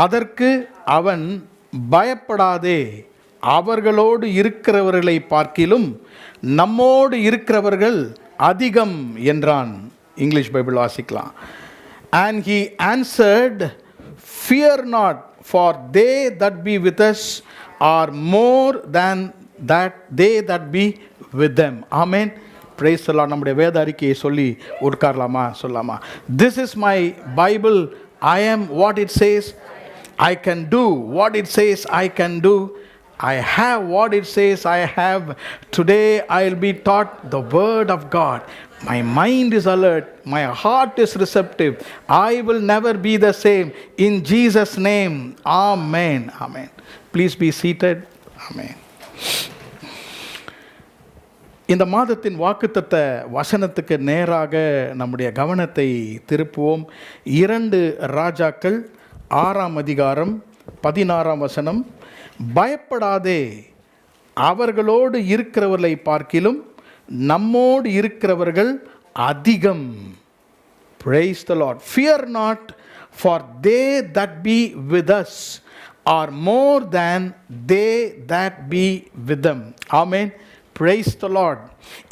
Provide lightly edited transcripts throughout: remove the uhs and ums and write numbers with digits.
அதற்கு அவன், பயப்படாதே, அவர்களோடு இருக்கிறவர்களை பார்க்கிலும் நம்மோடு இருக்கிறவர்கள் அதிகம் என்றான். இங்கிலீஷ் பைபிள் வாசிக்கலாம். And he answered, fear not, for they that be with us are more than that they that be with them. Amen. Praise the Lord. நம்முடைய வேத அறிக்கையை சொல்லி உட்காரலாமா? சொல்லாமா? This is my Bible. I am what it says I can do. What it says I can do. I have what it says I have. Today I will be taught the word of God. My mind is alert. My heart is receptive. I will never be the same. In Jesus' name. Amen. Amen. Please be seated. Amen. இந்த மாதத்தின் வாக்குத்தத்த வசனத்துக்கு நேராக நம்முடைய கவனத்தை திருப்புவோம். 2 ராஜாக்கள் 6ஆம் அதிகாரம் 16ஆம் வசனம். பயப்படாதே, அவர்களோடு இருக்கிறவர்களை பார்க்கிலும் நம்மோடு இருக்கிறவர்கள் அதிகம். Praise the Lord. Fear not, for they that be with us are more than they that be with them. Amen. Praise the Lord.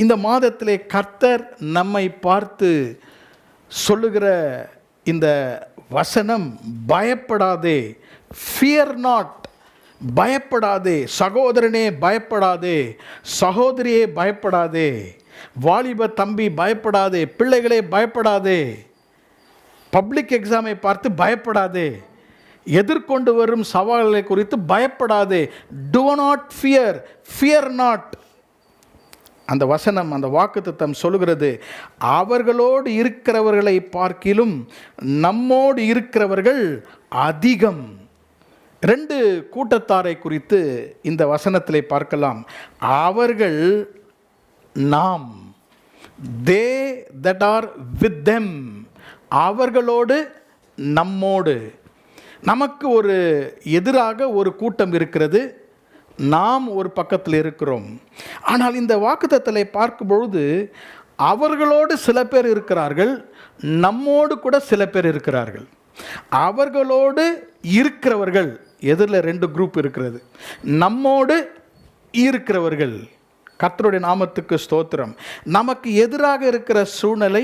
இந்த மாதத்திலே கர்த்தர் நம்மை பார்த்து சொல்லுகிற இந்த வசனம், பயப்படாதே. Fear not. பயப்படாதே. சகோதரனே பயப்படாதே, சகோதரியே பயப்படாதே, வாலிப தம்பி பயப்படாதே, பிள்ளைகளே பயப்படாதே, பப்ளிக் எக்ஸாமை பார்த்து பயப்படாதே, எதிர்கொண்டு வரும் சவால்களை குறித்து பயப்படாதே. Do not fear. Fear not. அந்த வசனம், அந்த வாக்குத்தத்தம் சொல்லுகிறது, அவர்களோடு இருக்கிறவர்களை பார்க்கிலும் நம்மோடு இருக்கிறவர்கள் அதிகம். 2 கூட்டத்தாரை குறித்து இந்த வசனத்திலே பார்க்கலாம். அவர்கள், நாம். They that are with them. அவர்களோடு, நம்மோடு. நமக்கு ஒரு எதிராக ஒரு கூட்டம் இருக்கிறது, நாம் ஒரு பக்கத்தில் இருக்கிறோம். ஆனால் இந்த வாக்குத்தத்தத்தை பார்க்கும் பொழுது அவர்களோடு சில பேர் இருக்கிறார்கள், நம்மோடு கூட சில பேர் இருக்கிறார்கள். அவர்களோடு இருக்கிறவர்கள், எதிரில் 2 குரூப் இருக்கிறது. நம்மோடு இருக்கிறவர்கள். கர்த்தருடைய நாமத்துக்கு ஸ்தோத்திரம். நமக்கு எதிராக இருக்கிற சூழ்நிலை,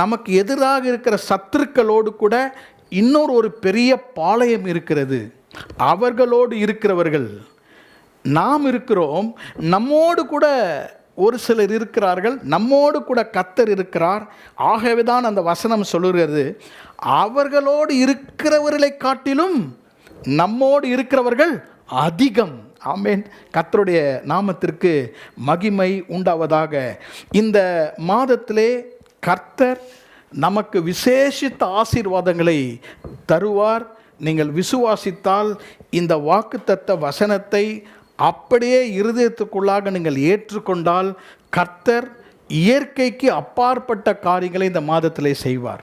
நமக்கு எதிராக இருக்கிற சத்துருக்களோடு கூட இன்னொரு ஒரு பெரிய பாளையம் இருக்கிறது. அவர்களோடு இருக்கிறவர்கள். நாம் இருக்கிறோம், நம்மோடு கூட ஒரு சிலர் இருக்கிறார்கள், நம்மோடு கூட கர்த்தர் இருக்கிறார். ஆகவே தான் அந்த வசனம் சொல்லுகிறது, அவர்களோடு இருக்கிறவர்களை காட்டிலும் நம்மோடு இருக்கிறவர்கள் அதிகம். ஆமென். கர்த்தருடைய நாமத்திற்கு மகிமை உண்டாவதாக. இந்த மாதத்திலே கர்த்தர் நமக்கு விசேஷித்த ஆசீர்வாதங்களை தருவார். நீங்கள் விசுவாசித்தால் இந்த வாக்குத்தத்த வசனத்தை அப்படியே இருதயத்துக்குள்ளாக நீங்கள் ஏற்றுக்கொண்டால் கர்த்தர் இயற்கைக்கு அப்பாற்பட்ட காரியங்களை இந்த மாதத்திலே செய்வார்.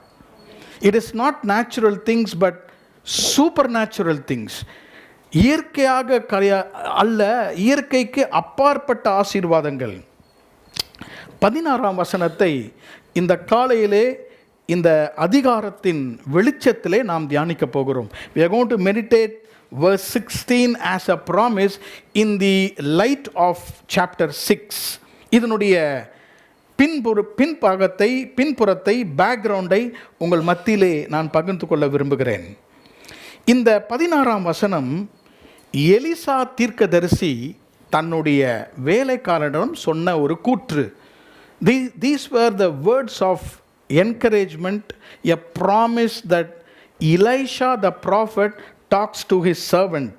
It is not natural things but super natural things. இயற்கையாக அல்ல, இயற்கைக்கு அப்பாற்பட்ட ஆசீர்வாதங்கள். 16ஆம் வசனத்தை இந்த காலையிலே இந்த அதிகாரத்தின் வெளிச்சத்திலே நாம் தியானிக்க போகிறோம். We are going to meditate verse 16 as a promise in the light of chapter 6. இதனுடைய பின்புறத்தை பேக்ரவுண்டை உங்கள் மத்தியிலே நான் பகிர்ந்து கொள்ள விரும்புகிறேன். இந்த 16ஆம் வசனம் எலிசா தீர்க்கதரிசி தன்னுடைய வேலைக்காரனிடம் சொன்ன ஒரு கூற்று. These were the words of encouragement, a promise that Elisha the prophet talks to his servant.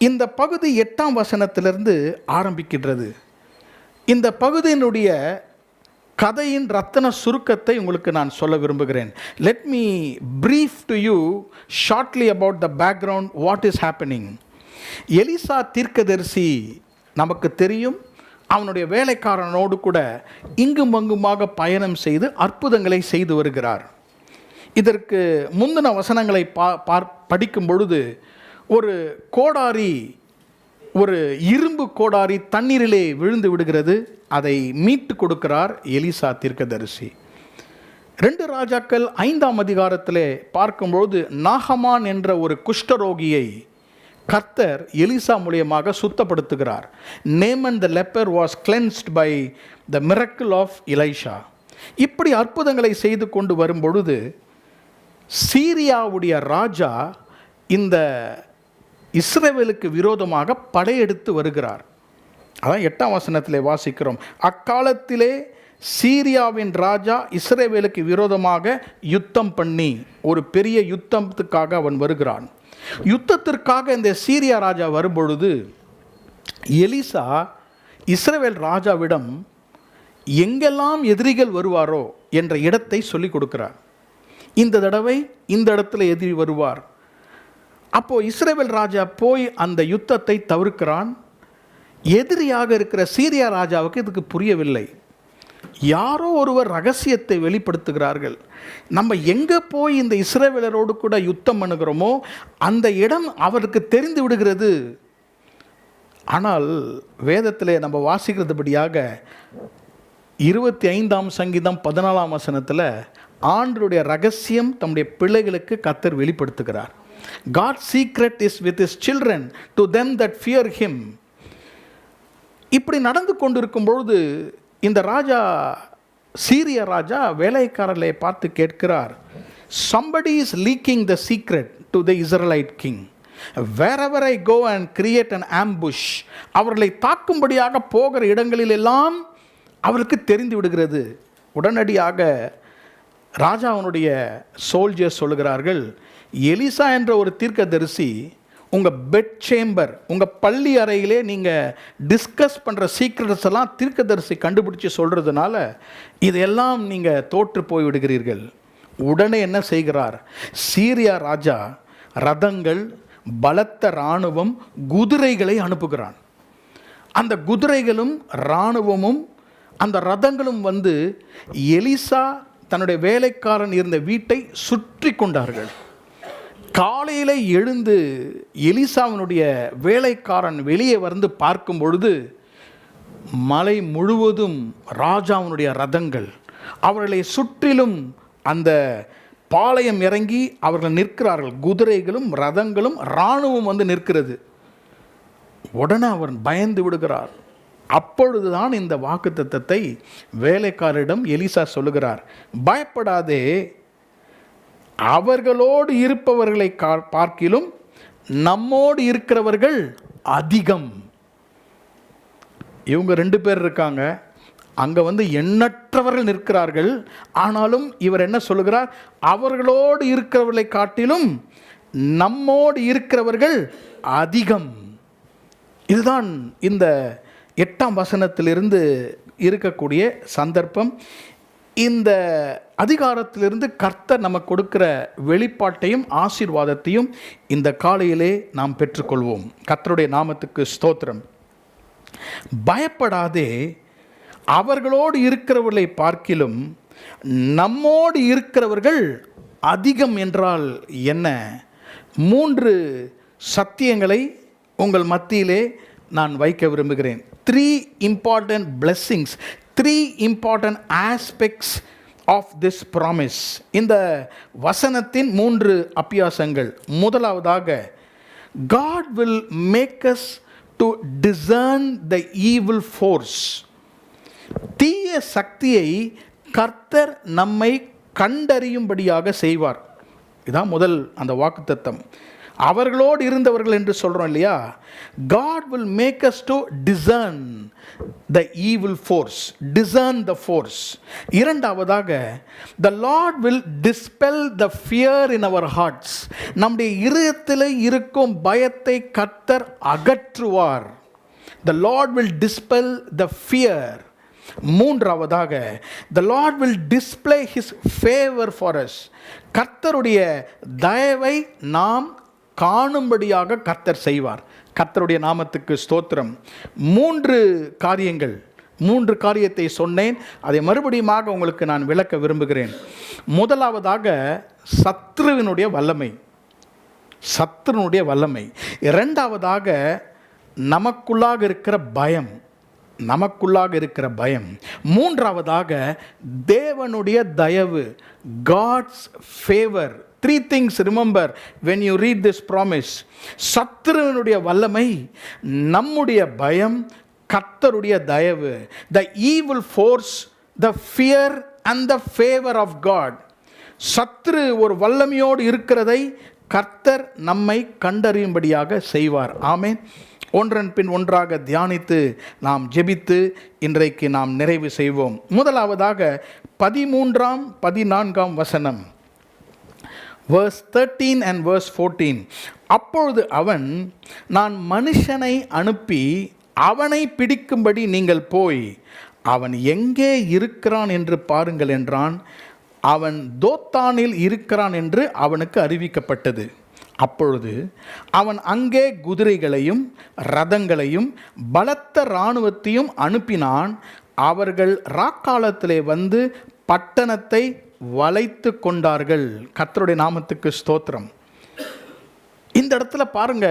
இந்த பகுதி 8ஆம் வசனத்திலிருந்து ஆரம்பிக்கின்றது. இந்த பகுதியினுடைய கதையின் ரத்தன சுருக்கத்தை உங்களுக்கு நான் சொல்ல விரும்புகிறேன். Let me brief to you shortly about the background, what is happening. Elisha தீர்க்கதரிசி நமக்கு தெரியும், அவனுடைய வேலைக்காரனோடு கூட இங்கும் அங்குமாக பயணம் செய்து அற்புதங்களை செய்து வருகிறார். இதற்கு முந்தின வசனங்களை படிக்கும் பொழுது ஒரு கோடாரி, ஒரு இரும்பு கோடாரி தண்ணீரிலே விழுந்து விடுகிறது. அதை மீட்டு கொடுக்கிறார் எலிசா தீர்க்கதரிசி. 2 ராஜாக்கள் 5ஆம் அதிகாரத்திலே பார்க்கும்பொழுது நாகமான் என்ற ஒரு குஷ்டரோகியை கர்த்தர் எலிசா மூலியமாக சுத்தப்படுத்துகிறார். Naaman the leper was cleansed by the miracle of Elisha. இப்படி அற்புதங்களை செய்து கொண்டு வரும்பொழுது சீரியாவுடைய ராஜா இந்த இஸ்ரவேலுக்கு விரோதமாக படையெடுத்து வருகிறார். அதான் 8ஆம் வசனத்திலே வாசிக்கிறோம். அக்காலத்திலே சீரியாவின் ராஜா இஸ்ரவேலுக்கு விரோதமாக யுத்தம் பண்ணி ஒரு பெரிய யுத்தத்துக்காக அவன் வருகிறான். யுத்தத்திற்காக இந்த சீரியா ராஜா வரும்பொழுது எலிசா இஸ்ரவேல் ராஜாவிடம் எங்கெல்லாம் எதிரிகள் வருவாரோ என்ற இடத்தை சொல்லிக் கொடுக்கிறார். இந்த தடவை இந்த இடத்துல எதிரி வருவார். அப்போ இஸ்ரவேல் ராஜா போய் அந்த யுத்தத்தை தவிர்க்கிறான். எதிரியாக இருக்கிற சீரியா ராஜாவுக்கு இதுக்கு புரியவில்லை. யாரோ ஒருவர் ரகசியத்தை வெளிப்படுத்துகிறார்கள். நம்ம எங்கே போய் இந்த இஸ்ரவேலரோடு கூட யுத்தம் பண்ணுகிறோமோ அந்த இடம் அவருக்கு தெரிந்து விடுகிறது. ஆனால் வேதத்திலே நம்ம வாசிக்கிறதுபடியாக 25ஆம் சங்கீதம் 14ஆம் வசனத்தில் ஆண்டவருடைய ரகசியம் தம்முடைய பிள்ளைகளுக்கு கர்த்தர் வெளிப்படுத்துகிறார். God's secret is with his children to them that fear him. இப்படி நடந்து கொண்டிருக்கும் பொழுது இந்த ராஜா சீரிய ராஜா வேலைக்காரர்களை பார்த்து கேட்கிறார், somebody is leaking the secret to the Israelite king. Wherever I go and create an ambush, அவர்களை தாக்கும்படியாக போகிற இடங்களில் எல்லாம் அவருக்கு தெரிந்து விடுகிறது. உடனடியாக ராஜாவனுடைய சோல்ஜர்ஸ் சொல்லுகிறார்கள், எலிசா என்ற ஒரு தீர்க்கதரிசி உங்கள் பெட் சேம்பர், உங்கள் பள்ளி அறையிலே நீங்கள் டிஸ்கஸ் பண்ணுற சீக்ரெட்ஸ் எல்லாம் தீர்க்கதரிசி கண்டுபிடிச்சி சொல்கிறதுனால இதெல்லாம் நீங்கள் தோற்று போய் விடுகிறீர்கள். உடனே என்ன செய்கிறார், சீரியா ராஜா ரதங்கள், பலத்த இராணுவம், குதிரைகளை அனுப்புகிறான். அந்த குதிரைகளும் இராணுவமும் அந்த ரதங்களும் வந்து எலிசா தன்னுடைய வேலைக்காரன் இருந்த வீட்டை சுற்றி கொண்டார்கள். காலையில் எழுந்து எலிசாவினுடைய வேலைக்காரன் வெளியே வந்து பார்க்கும் பொழுது மலை முழுவதும் ராஜாவினுடைய ரதங்கள், அவர்களை சுற்றிலும் அந்த பாளையம் இறங்கி அவர்கள் நிற்கிறார்கள். குதிரைகளும் ரதங்களும் இராணுவம் வந்து நிற்கிறது. உடனே அவன் பயந்து விடுகிறார். அப்பொழுதுதான் இந்த வாக்குத்தத்தத்தை வேலைக்காரரிடம் எலிசா சொல்லுகிறார், பயப்படாதே, அவர்களோடு இருப்பவர்களை பார்க்கிலும் நம்மோடு இருக்கிறவர்கள் அதிகம். இவங்க 2 பேர் இருக்காங்க, அங்கே வந்து எண்ணற்றவர்கள் நிற்கிறார்கள். ஆனாலும் இவர் என்ன சொல்லுகிறார், அவர்களோடு இருக்கிறவர்களை காட்டிலும் நம்மோடு இருக்கிறவர்கள் அதிகம். இதுதான் இந்த 8ஆம் வசனத்திலிருந்து இருக்கக்கூடிய சந்தர்ப்பம். இந்த அதிகாரத்திலிருந்து கர்த்தர் நமக்கு கொடுக்கிற வெளிப்பாட்டையும் ஆசீர்வாதத்தையும் இந்த காலையிலே நாம் பெற்றுக்கொள்வோம். கர்த்தருடைய நாமத்துக்கு ஸ்தோத்திரம். பயப்படாதே, அவர்களோடு இருக்கிறவர்களை பார்க்கிலும் நம்மோடு இருக்கிறவர்கள் அதிகம் என்றால் என்ன? 3 சத்தியங்களை உங்கள் மத்தியிலே நான் வைக்க விரும்புகிறேன். 3 important blessings, 3 important aspects of this promise. இந்த வசனத்தின் 3 அபியாசங்கள். முதலாவதாக, God will make us to discern the evil force. தீய சக்தியை கர்த்தர் நம்மை கண்டறியும்படியாக செய்வார். இதான் முதல் அந்த வாக்குத்தத்தம். அவர்களோடு இருந்தவர்கள் என்று சொல்கிறோம் இல்லையா, God will make us to discern the evil force, discern the force. இரண்டாவதாக, the Lord will dispel the fear in our hearts. நம்முடைய இதயத்தில் இருக்கும் பயத்தை கர்த்தர் அகற்றுவார். The Lord will dispel the fear. மூன்றாவதாக, the Lord will display his favor for us. கர்த்தருடைய தயவை நாம் காணும்படியாக கர்த்தர் செய்வார். கர்த்தருடைய நாமத்துக்கு ஸ்தோத்திரம். 3 காரியங்கள், 3 காரியத்தை சொன்னேன். அதை மறுபடியுமாக உங்களுக்கு நான் விளக்க விரும்புகிறேன். முதலாவதாக, சத்ருவினுடைய வல்லமை, சத்ருனுடைய வல்லமை. இரண்டாவதாக, நமக்குள்ளாக இருக்கிற பயம். நமக்குள்ளாக இருக்கிற பயம். மூன்றாவதாக தேவனுடைய தயவு, God's favour. Three things remember when you read this promise. சத்துருவினுடைய வல்லமை, நம்முடைய பயம், கர்த்தருடைய தயவு. The evil force, the fear and the favor of God. சத்துரு ஒரு வல்லமையோடு இருக்கிறதை கர்த்தர் நம்மை கண்டறியும்படியாக செய்வார். ஆமென். ஒன்றன் பின் ஒன்றாக தியானித்து நாம் ஜெபித்து இன்றைக்கு நாம் நிறைவு செய்வோம். முதலாவதாக 13 14 வசனம், verse 13 and verse 14. அப்பொழுது அவன், நான் மனுஷனை அனுப்பி அவனை பிடிக்கும்படி நீங்கள் போய் அவன் எங்கே இருக்கிறான் என்று பாருங்கள் என்றான். அவன் தோத்தானில் இருக்கிறான் என்று அவனுக்கு அறிவிக்கப்பட்டது. அப்பொழுது அவன் அங்கே குதிரைகளையும் ரதங்களையும் பலத்த இராணுவத்தையும் அனுப்பினான். அவர்கள் ராக்காலத்திலே வந்து பட்டணத்தை வளைத்து கொண்டார்கள். கர்த்தருடைய நாமத்துக்கு ஸ்தோத்திரம். இந்த இடத்துல பாருங்க,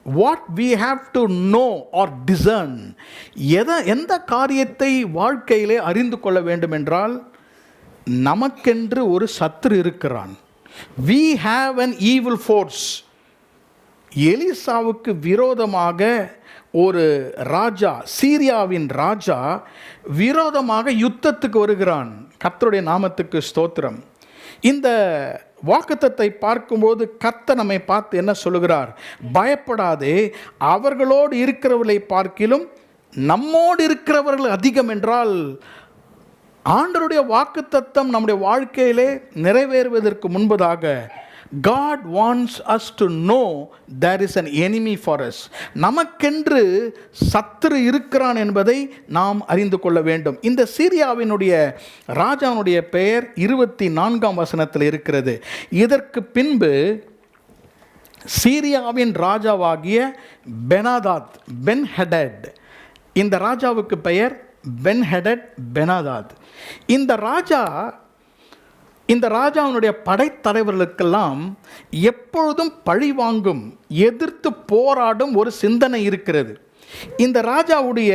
what we have to know or discern, எந்த காரியத்தை வாழ்க்கையிலே அறிந்து கொள்ள வேண்டும் என்றால், நமக்கென்று ஒரு சத்துரு இருக்கிறான். we have an evil force. எலிசாவுக்கு விரோதமாக ஒரு ராஜா, சீரியாவின் ராஜா விரோதமாக யுத்தத்துக்கு வருகிறான். கர்த்தருடைய நாமத்துக்கு ஸ்தோத்திரம். இந்த வாக்குத்தத்தை பார்க்கும்போது கர்த்தர் நம்மை பார்த்து என்ன சொல்லுகிறார்? பயப்படாதே, அவர்களோடு இருக்கிறவர்களை பார்க்கிலும் நம்மோடு இருக்கிறவர்கள் அதிகம் என்றால், ஆண்டவருடைய வாக்குத்தத்தம் நம்முடைய வாழ்க்கையிலே நிறைவேறுவதற்கு முன்பதாக God wants us to know there is an enemy for us. நமக்கென்று சத்துரு இருக்கிறான் என்பதை நாம் அறிந்து கொள்ள வேண்டும். இந்த சீரியாவினுடைய ராஜாவுடைய பெயர் 24 வசனத்தில் இருக்கிறது. இதற்கு பின்பு சீரியாவின் ராஜாவாகிய பெனாதாத், பென்ஹெடட், இந்த ராஜாவுக்கு பெயர் பென்ஹெடட் பெனாதாத். இந்த ராஜாவுடைய படைத்தலைவர்களுக்கெல்லாம் எப்பொழுதும் பழி வாங்கும், எதிர்த்து போராடும் ஒரு சிந்தனை இருக்கிறது. இந்த ராஜாவுடைய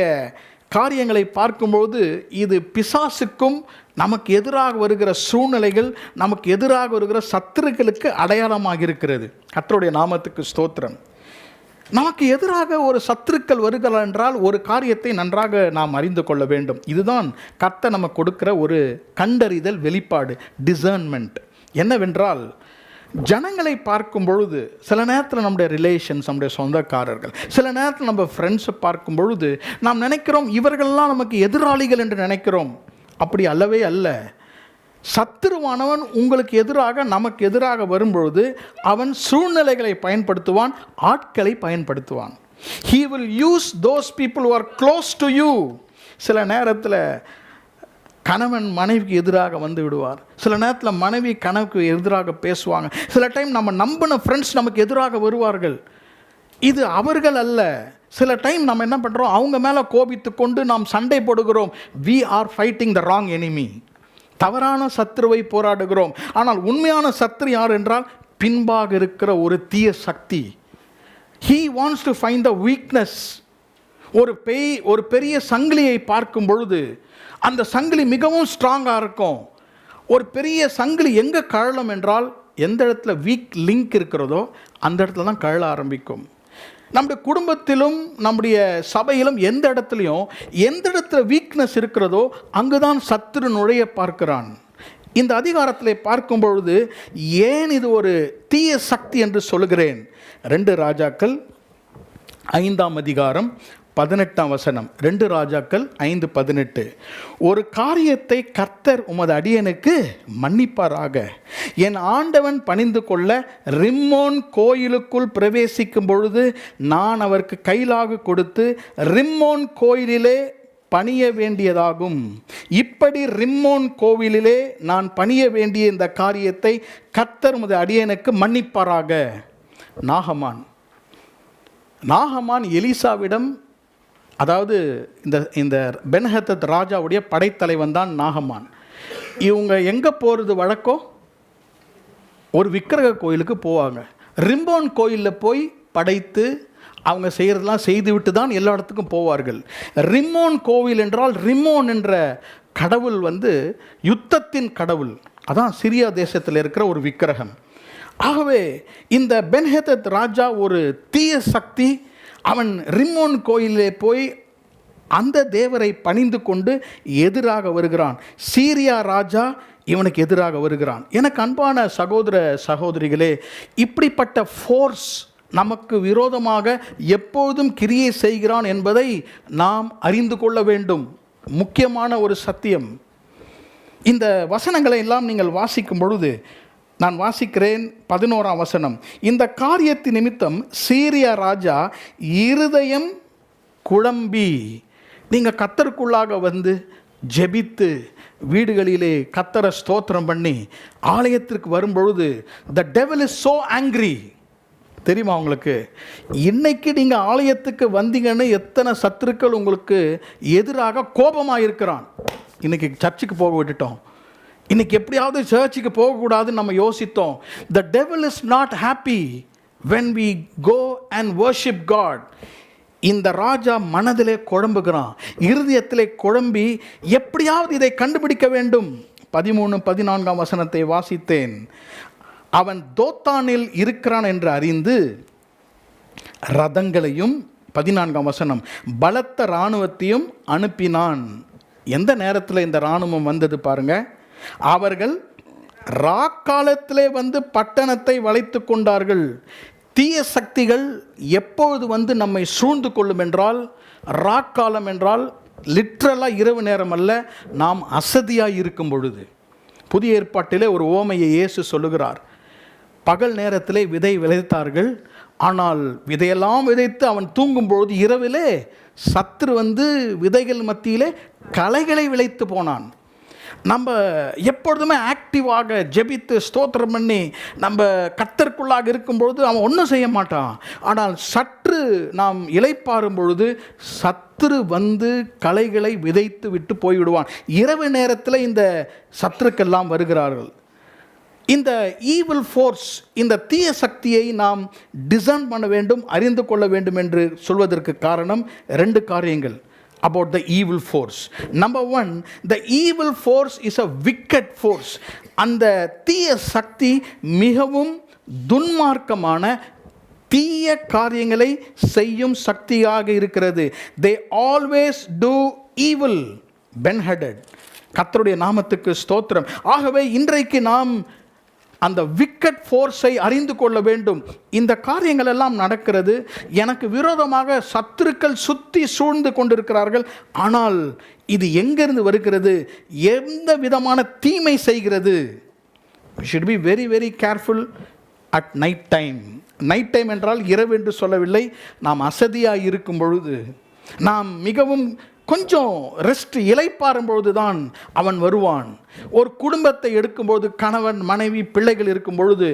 காரியங்களை பார்க்கும்போது இது பிசாசுக்கும் நமக்கு எதிராக வருகிற சூழ்நிலைகள், நமக்கு எதிராக வருகிற சத்துருக்களுக்கு அடையாளமாக இருக்கிறது. கர்த்தருடைய நாமத்துக்கு ஸ்தோத்திரம். நமக்கு எதிராக ஒரு சத்துருக்கள் வருகிறார் என்றால் ஒரு காரியத்தை நன்றாக நாம் அறிந்து கொள்ள வேண்டும். இதுதான் கர்த்தர் நமக்கு கொடுக்கிற ஒரு கண்டறிதல், வெளிப்பாடு, டிசர்ன்மெண்ட். என்னவென்றால், ஜனங்களை பார்க்கும் பொழுது சில நேரத்தில் நம்முடைய ரிலேஷன்ஸ், நம்முடைய சொந்தக்காரர்கள், சில நேரத்தில் நம்ம ஃப்ரெண்ட்ஸை பார்க்கும் பொழுது நாம் நினைக்கிறோம் இவர்கள்லாம் நமக்கு எதிராளிகள் என்று நினைக்கிறோம். அப்படி அல்லவே அல்ல. சத்துருவானவன் உங்களுக்கு எதிராக, நமக்கு எதிராக வரும்பொழுது அவன் சூழ்நிலைகளை பயன்படுத்துவான், ஆட்களை பயன்படுத்துவான். He will use those people who are close to you. சில நேரத்தில் கணவன் மனைவிக்கு எதிராக வந்து விடுவார். சில நேரத்தில் மனைவி கணவனுக்கு எதிராக பேசுவாங்க. சில டைம் நம்ம நம்பின ஃப்ரெண்ட்ஸ் நமக்கு எதிராக வருவார்கள். இது அவர்கள் அல்ல. சில டைம் நம்ம என்ன பண்ணுறோம், அவங்க மேலே கோபித்து கொண்டு நாம் சண்டை போடுகிறோம். We are fighting the wrong enemy. தவறான சத்துருவை போராடுகிறோம். ஆனால் உண்மையான சத்துரு யார் என்றால், பின்பாக இருக்கிற ஒரு தீய சக்தி. He wants to find the weakness. ஒரு பெரிய சங்கிலியை பார்க்கும் பொழுது அந்த சங்கிலி மிகவும் ஸ்ட்ராங்காக இருக்கும். ஒரு பெரிய சங்கிலி எங்கே கழலும் என்றால், எந்த இடத்துல வீக் லிங்க் இருக்கிறதோ அந்த இடத்துல தான் கழல ஆரம்பிக்கும். நம்முடைய குடும்பத்திலும் நம்முடைய சபையிலும் எந்த இடத்துல வீக்னஸ் இருக்கிறதோ அங்குதான் சத்துரு நுழைய பார்க்கிறான். இந்த அதிகாரத்தில் பார்க்கும் பொழுது ஏன் இது ஒரு தீய சக்தி என்று சொல்லுகிறேன்? 2 ராஜாக்கள் 5 18 வசனம். 2 ராஜாக்கள் 5:18. ஒரு காரியத்தை கர்த்தர் உமது அடியனுக்கு மன்னிப்பாராக. என் ஆண்டவன் பணிந்து கொள்ள ரிம்மோன் கோயிலுக்குள் பிரவேசிக்கும் பொழுது நான் அவருக்கு கைலாகு கொடுத்து ரிம்மோன் கோயிலிலே பணிய வேண்டியதாகும். இப்படி ரிம்மோன் கோவிலிலே நான் பணிய வேண்டிய இந்த காரியத்தை கர்த்தர் உமது அடியனுக்கு மன்னிப்பாராக. நாகமான் எலிசாவிடம், அதாவது இந்த பென்ஹெதத் ராஜாவுடைய படைத்தலைவன் தான் நாகமான். இவங்க எங்கே போகிறது வழக்கோ? ஒரு விக்கிரக கோயிலுக்கு போவாங்க. ரிம்மோன் கோயிலில் போய் படைத்து அவங்க செய்கிறதெல்லாம் செய்துவிட்டு தான் எல்லா இடத்துக்கும் போவார்கள். ரிம்மோன் கோவில் என்றால், ரிம்மோன் என்ற கடவுள் யுத்தத்தின் கடவுள். அதான் சிரியா தேசத்தில் இருக்கிற ஒரு விக்கிரகம். ஆகவே இந்த பென்ஹெதத் ராஜா ஒரு தீய சக்தி. அவன் ரிம்மோன் கோயிலே போய் அந்த தேவரை பணிந்து கொண்டு எதிராக வருகிறான். சீரியா ராஜா இவனுக்கு எதிராக வருகிறான். எனக்கு அன்பான சகோதர சகோதரிகளே, இப்படிப்பட்ட ஃபோர்ஸ் நமக்கு விரோதமாக எப்போதும் கிரியை செய்கிறான் என்பதை நாம் அறிந்து கொள்ள வேண்டும். முக்கியமான ஒரு சத்தியம். இந்த வசனங்களை எல்லாம் நீங்கள் வாசிக்கும் பொழுது, நான் வாசிக்கிறேன் 11ஆம் வசனம். இந்த காரியத்தின் நிமித்தம் சீரியா ராஜா இருதயம் குழம்பி. நீங்கள் கர்த்தருக்குள்ளாக ஜெபித்து வீடுகளிலே கர்த்தரை ஸ்தோத்திரம் பண்ணி ஆலயத்திற்கு வரும்பொழுது, the devil is so angry. தெரியுமா உங்களுக்கு? இன்னைக்கு நீங்கள் ஆலயத்துக்கு வந்தீங்கன்னு எத்தனை சத்துருக்கள் உங்களுக்கு எதிராக கோபமாக இருக்கிறான். இன்னைக்கு சர்ச்சுக்கு போக விட்டுட்டோம், இன்னைக்கு எப்படியாவது சர்ச்சுக்கு போகக்கூடாதுன்னு நம்ம யோசித்தோம். The devil is not happy when we go and worship God. இந்த ராஜா மனதிலே குழம்புகிறான், இருதயத்திலே குழம்பி எப்படியாவது இதை கண்டுபிடிக்க வேண்டும். 13-14ஆம் வசனத்தை வாசித்தேன். அவன் தோத்தானில் இருக்கிறான் என்று அறிந்து ரதங்களையும், 14ஆம் வசனம், பலத்த இராணுவத்தையும் அனுப்பினான். எந்த நேரத்தில் இந்த இராணுவம் வந்தது பாருங்க. அவர்கள் ராக்காலத்திலே பட்டணத்தை வளைத்து கொண்டார்கள். தீய சக்திகள் எப்பொழுது நம்மை சூழ்ந்து கொள்ளும் என்றால், ராக்காலம் என்றால் லிட்ரலாக இரவு நேரம் அல்ல, நாம் அசதியாக இருக்கும் பொழுது. புதிய ஏற்பாட்டிலே ஒரு ஓமையை இயேசு சொல்லுகிறார். பகல் நேரத்திலே விதை விதைத்தார்கள், ஆனால் விதையெல்லாம் விதைத்து அவன் தூங்கும்பொழுது இரவிலே சத்துரு விதைகள் மத்தியிலே களைகளை விளைத்து போனான். நம்ம எப்பொழுதுமே ஆக்டிவாக ஜெபித்து ஸ்தோத்திரம் பண்ணி நம்ம கர்த்தருக்குள்ளாக இருக்கும்பொழுது அவன் ஒன்றும் செய்ய மாட்டான். ஆனால் சற்று நாம் இளைப்பாறும் பொழுது சத்துரு களைகளை விதைத்து விட்டு போய்விடுவான். இரவு நேரத்தில் இந்த சத்துருக்கெல்லாம் வருகிறார்கள். இந்த ஈவில் ஃபோர்ஸ், இந்த தீய சக்தியை நாம் டிசைன் பண்ண வேண்டும், அறிந்து கொள்ள வேண்டும் என்று சொல்வதற்கு காரணம் 2 காரியங்கள். About the evil force. Number 1, the evil force is a wicked force. அந்த தீய சக்தி மிகவும் துன்மார்க்கமான தீய காரியங்களை செய்யும் சக்தியாக இருக்கிறது. They always do evil. Ben-Hadad. கர்த்தருடைய நாமத்துக்கு ஸ்தோத்திரம். ஆகவே இன்றைக்கு நாம் அந்த விக்கட் ஃபோர்ஸை அறிந்து கொள்ள வேண்டும். இந்த காரியங்கள் எல்லாம் நடக்கிறது, எனக்கு விரோதமாக சத்துருக்கள் சுற்றி சூழ்ந்து கொண்டிருக்கிறார்கள். ஆனால் இது எங்கிருந்து வருகிறது, எந்த விதமான தீமை செய்கிறது? We should be very very careful at night time. Night time என்றால் இரவு என்று சொல்லவில்லை. நாம் அசதியாக இருக்கும் பொழுது, நாம் மிகவும் கொஞ்சம் ரெஸ்ட் இளைப்பாறும் பொழுது தான் அவன் வருவான். ஒரு குடும்பத்தை எடுக்கும்போது கணவன் மனைவி பிள்ளைகள் இருக்கும் பொழுது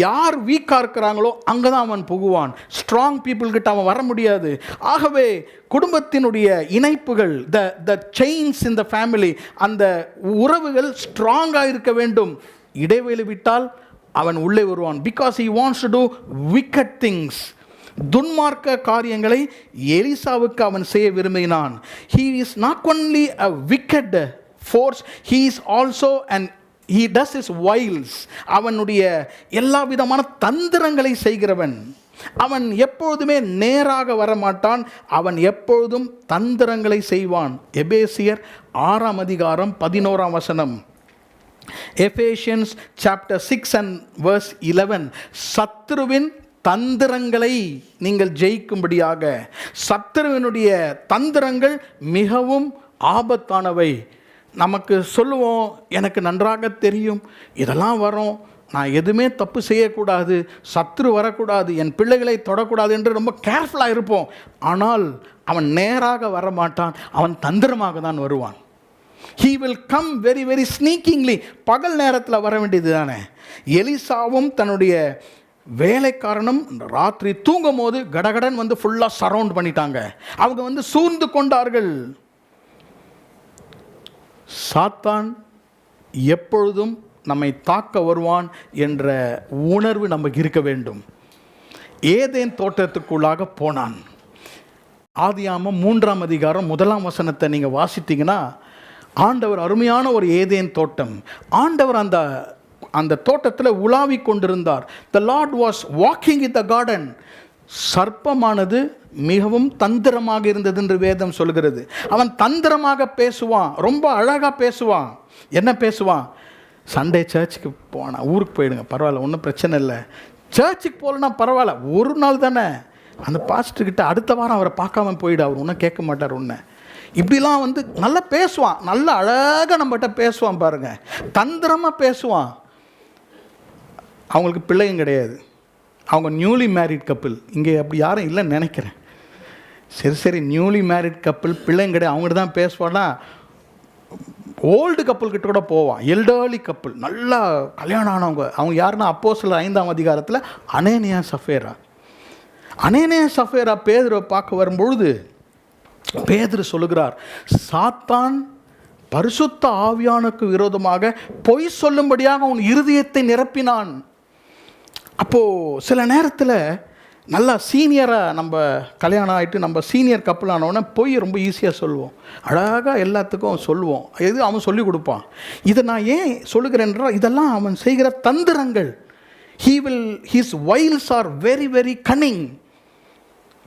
யார் வீக்காக இருக்கிறாங்களோ அங்கே தான் அவன் புகுவான். ஸ்ட்ராங் பீப்புள்கிட்ட அவன் வர முடியாது. ஆகவே குடும்பத்தினுடைய இணைப்புகள், த செயின்ஸ் இன் த ஃபேமிலி, அந்த உறவுகள் ஸ்ட்ராங்காக இருக்க வேண்டும். இடைவெளி விட்டால் அவன் உள்ளே வருவான். Because he wants to do wicked things. துன்மார்க்க காரியங்களை எலிசாவுக்கு அவன் செய்ய விரும்பினான். He is not only a wicked force, he is also he does his wiles. அவனுடைய எல்லா விதமான தந்திரங்களை செய்கிறவன். அவன் எப்பொழுதுமே நேராக வரமாட்டான், அவன் எப்பொழுதும் தந்திரங்களை செய்வான். எபேசியர் 6ஆம் அதிகாரம் 11ஆம் வசனம். Ephesians chapter 6 and verse 11. சத்துருவின் தந்திரங்களை நீங்கள் ஜெயிக்கும்படியாக. சத்துருவினுடைய தந்திரங்கள் மிகவும் ஆபத்தானவை. நமக்கு சொல்லுவோம், எனக்கு நன்றாக தெரியும் இதெல்லாம் வரும், நான் எதுவுமே தப்பு செய்யக்கூடாது, சத்துரு வரக்கூடாது, என் பிள்ளைகளை தொடக்கூடாது என்று ரொம்ப கேர்ஃபுல்லாக இருப்போம். ஆனால் அவன் நேராக வரமாட்டான், அவன் தந்திரமாக தான் வருவான். He will come very very sneakingly. பகல் நேரத்தில் வர வேண்டியது தானே. எலிசாவும் தன்னுடைய வேலைக்காரனும் ராத்திரி தூங்கும் போது கடகடன் ஃபுல்லாக சரவுண்ட் பண்ணிட்டாங்க. அவங்க சூழ்ந்து கொண்டார்கள். சாத்தான் எப்பொழுதும் நம்மை தாக்க வருவான் என்ற உணர்வு நமக்கு இருக்க வேண்டும். ஏதேன் தோட்டத்துக்குள்ளாக போனான். ஆதியாகமம் 3ஆம் அதிகாரம் 1ஆம் வசனத்தை நீங்கள் வாசித்தீங்கன்னா, ஆண்டவர் அருமையான ஒரு ஏதேன் தோட்டம், ஆண்டவர் அந்த தோட்டத்தில் உலாவி கொண்டிருந்தார். The Lord was walking in the garden. சர்ப்பமானது மிகவும் தந்திரமாக இருந்தது என்று வேதம் சொல்கிறது. அவன் தந்திரமாக பேசுவான், ரொம்ப அழகாக பேசுவான். என்ன பேசுவான்? சண்டே சர்ச்சுக்கு போனா, ஊருக்கு போயிடுங்க, பரவாயில்ல, ஒன்றும் பிரச்சனை இல்லை. சர்ச்சுக்கு போகலன்னா பரவாயில்ல, ஒரு நாள் தானே, அந்த பாஸ்டர்கிட்ட அடுத்த வாரம் அவரை பார்க்காம போயிடு, அவர் ஒன்றும் கேட்க மாட்டார் ஒன்று. இப்படிலாம் நல்லா பேசுவான், நல்ல அழகாக நம்மகிட்ட பேசுவான் பாருங்க, தந்திரமாக பேசுவான். அவங்களுக்கு பிள்ளையும் கிடையாது, அவங்க நியூலி மேரிட் கப்பிள். இங்கே அப்படி யாரும் இல்லைன்னு நினைக்கிறேன். சரி நியூலி மேரிட் கப்பிள், பிள்ளையும் கிடையாது, அவங்ககிட்ட தான் பேசுவான்னா. ஓல்டு கப்பல் கிட்ட கூட போவான், எல்டர்லி கப்பல், நல்லா கல்யாணம் ஆனவங்க. அவங்க யாருன்னா அப்போஸ்தலர் 5ஆம் அதிகாரத்தில் அனேனியா சஃபேரா பேதுருவை பார்க்க வரும்பொழுது பேதுரு சொல்லுகிறார், சாத்தான் பரிசுத்த ஆவியானுக்கு விரோதமாக பொய் சொல்லும்படியாக உன் இருதயத்தை நிரப்பினான். அப்போது சில நேரத்தில் நல்லா சீனியராக நம்ம கல்யாணம் ஆகிட்டு நம்ம சீனியர் கப்பல் ஆனவுடனே பொய் ரொம்ப ஈஸியாக சொல்லுவோம், அழகாக எல்லாத்துக்கும் சொல்லுவோம், எது அவன் சொல்லி கொடுப்பான். இதை நான் ஏன் சொல்லுகிறேன்றால், இதெல்லாம் அவன் செய்கிற தந்திரங்கள். his wiles are very very cunning.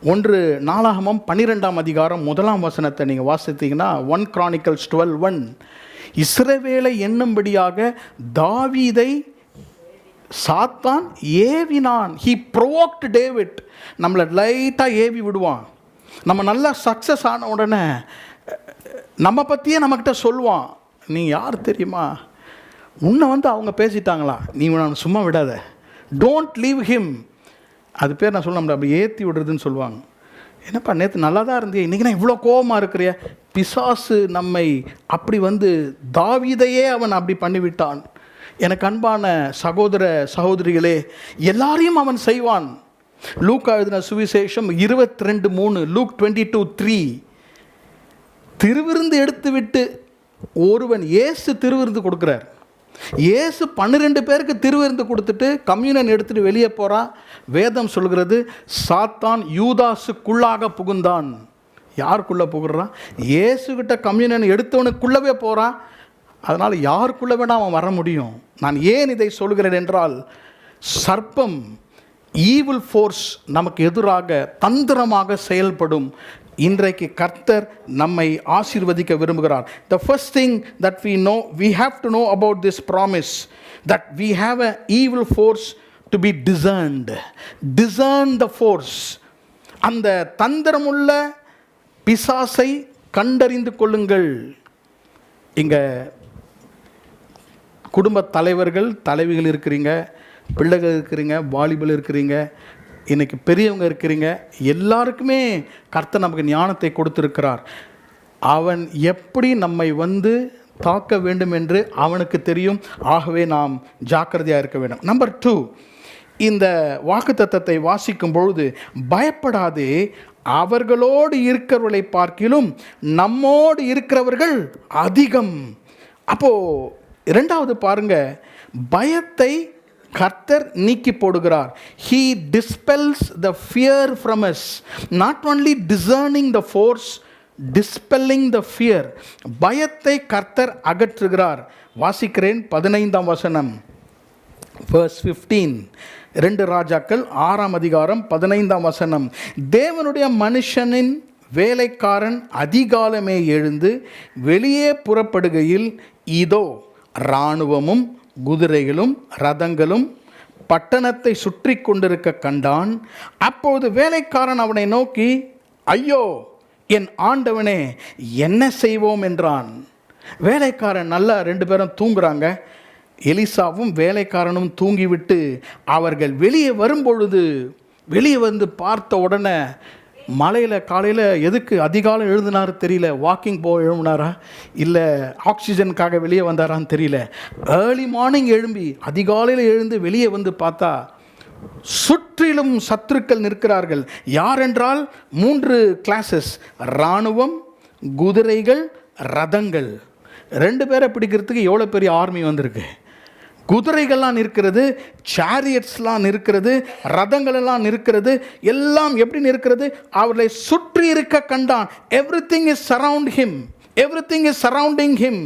1 நாளாகமம் 12ஆம் அதிகாரம் 1ஆம் வசனத்தை நீங்கள் வாசித்தீங்கன்னா, 1 Chronicles 12:1, இஸ்ரவேலை எண்ணும்படியாக தாவீதை சாத்தான் ஏவினான். he provoked David. நம்மளை லைட்டாக ஏவி விடுவான். நம்ம நல்லா சக்ஸஸ் ஆன உடனே நம்ம பற்றியே நம்மக்கிட்ட சொல்லுவான், நீ யார் தெரியுமா, உன்னை அவங்க பேசிட்டாங்களா, நீ நான் சும்மா விடாத, டோன்ட் லீவ் ஹிம். அது பேர் நான் சொல்ல நம்மளை அப்படி ஏற்றி விடுறதுன்னு சொல்லுவாங்க. என்னப்பா நேற்று நல்லா தான் இருந்தியே, இன்றைக்கி நான் இவ்வளோ கோபமாக இருக்கிறிய. பிசாசு நம்மை அப்படி தாவீதையே அவன் அப்படி பண்ணிவிட்டான். எனக்கு அன்பான சகோதர சகோதரிகளே, எல்லாரையும் அவன் செய்வான். லூக்கா எழுதின சுவிசேஷம் 22:3, Luke 22:3, திருவிருந்து எடுத்து விட்டு ஒருவன், இயேசு திருவிருந்து கொடுக்குறார். இயேசு 12 பேருக்கு திருவிருந்து கொடுத்துட்டு கம்யூனன் எடுத்துகிட்டு வெளியே போகிறான். வேதம் சொல்கிறது, சாத்தான் யூதாசுக்குள்ளாக புகுந்தான். யாருக்குள்ளே புகுறான்? இயேசுகிட்ட கம்யூனன் எடுத்தவனுக்குள்ளவே போகிறான். அதனால் யாருக்குள்ளே வேணால் அவன் வர முடியும். நான் ஏன் இதை சொல்கிறேன் என்றால், சர்ப்பம், ஈவில் ஃபோர்ஸ் நமக்கு எதிராக தந்திரமாக செயல்படும். இன்றைக்கு கர்த்தர் நம்மை ஆசீர்வதிக்க விரும்புகிறார். The first thing that we have to know about this promise, that we have an evil force to be discerned. Discern the force. அந்த தந்திரமுள்ள பிசாசை கண்டறிந்து கொள்ளுங்கள். இங்கே குடும்ப தலைவர்கள், தலைவிகள் இருக்கிறீங்க, பிள்ளைகள் இருக்கிறீங்க, வாலிபல் இருக்கிறீங்க, இன்றைக்கி பெரியவங்க இருக்கிறீங்க, எல்லாருக்குமே கர்த்தர் நமக்கு ஞானத்தை கொடுத்துருக்கிறார். அவன் எப்படி நம்மை தாக்க வேண்டும் என்று அவனுக்கு தெரியும். ஆகவே நாம் ஜாக்கிரதையாக இருக்க வேண்டும். நம்பர் 2, இந்த வாக்குத்தத்தத்தை வாசிக்கும் பொழுது, பயப்படாதே, அவர்களோடு இருக்கிறவர்களை பார்க்கிலும் நம்மோடு இருக்கிறவர்கள் அதிகம். அப்போது இரண்டாவது பாருங்க, பயத்தை கர்த்தர் நீக்கி போடுகிறார். He dispels the fear from us. Not only discerning the force, dispelling the fear. பயத்தை கர்த்தர் அகற்றுகிறார். வாசிக்கிறேன் 15ஆம் வசனம், verse 15, 2 ராஜாக்கள் 6ஆம் அதிகாரம் 15ஆம் வசனம். தேவனுடைய மனுஷனின் வேலைக்காரன் அதிகாலமே எழுந்து வெளியே புறப்படுகையில், இதோ இராணுவமும் குதிரைகளும் ரதங்களும் பட்டணத்தை சுற்றி கொண்டிருக்க கண்டான். அப்போது வேலைக்காரன் அவனை நோக்கி, ஐயோ என் ஆண்டவனே, என்ன செய்வோம் என்றான். வேலைக்காரன் நல்லா 2 பேரும் தூங்குறாங்க. எலிசாவும் வேலைக்காரனும் தூங்கிவிட்டு அவர்கள் வெளியே வரும்பொழுது, வெளியே பார்த்த உடனே, மலையில் காலையில் எதுக்கு அதிகாலம் எழுதினார் தெரியல, வாக்கிங் போக எழும்பினாரா இல்லை ஆக்சிஜனுக்காக வெளியே வந்தாரான்னு தெரியல. ஏர்லி மார்னிங் எழும்பி அதிகாலையில் எழுந்து வெளியே பார்த்தா சுற்றிலும் சத்துருக்கள் நிற்கிறார்கள். யாரென்றால் 3 கிளாஸஸ், இராணுவம், குதிரைகள், ரதங்கள். 2 பேரை பிடிக்கிறதுக்கு எவ்வளோ பெரிய ஆர்மி வந்திருக்கு. குதிரைகள்லாம் இருக்கிறது, சாரியட்ஸ்லாம் இருக்கிறது, ரதங்களெல்லாம் இருக்கிறது. எல்லாம் எப்படி இருக்கிறது? அவர்களை சுற்றி இருக்க கண்டான். Everything is surround him, everything is surrounding him.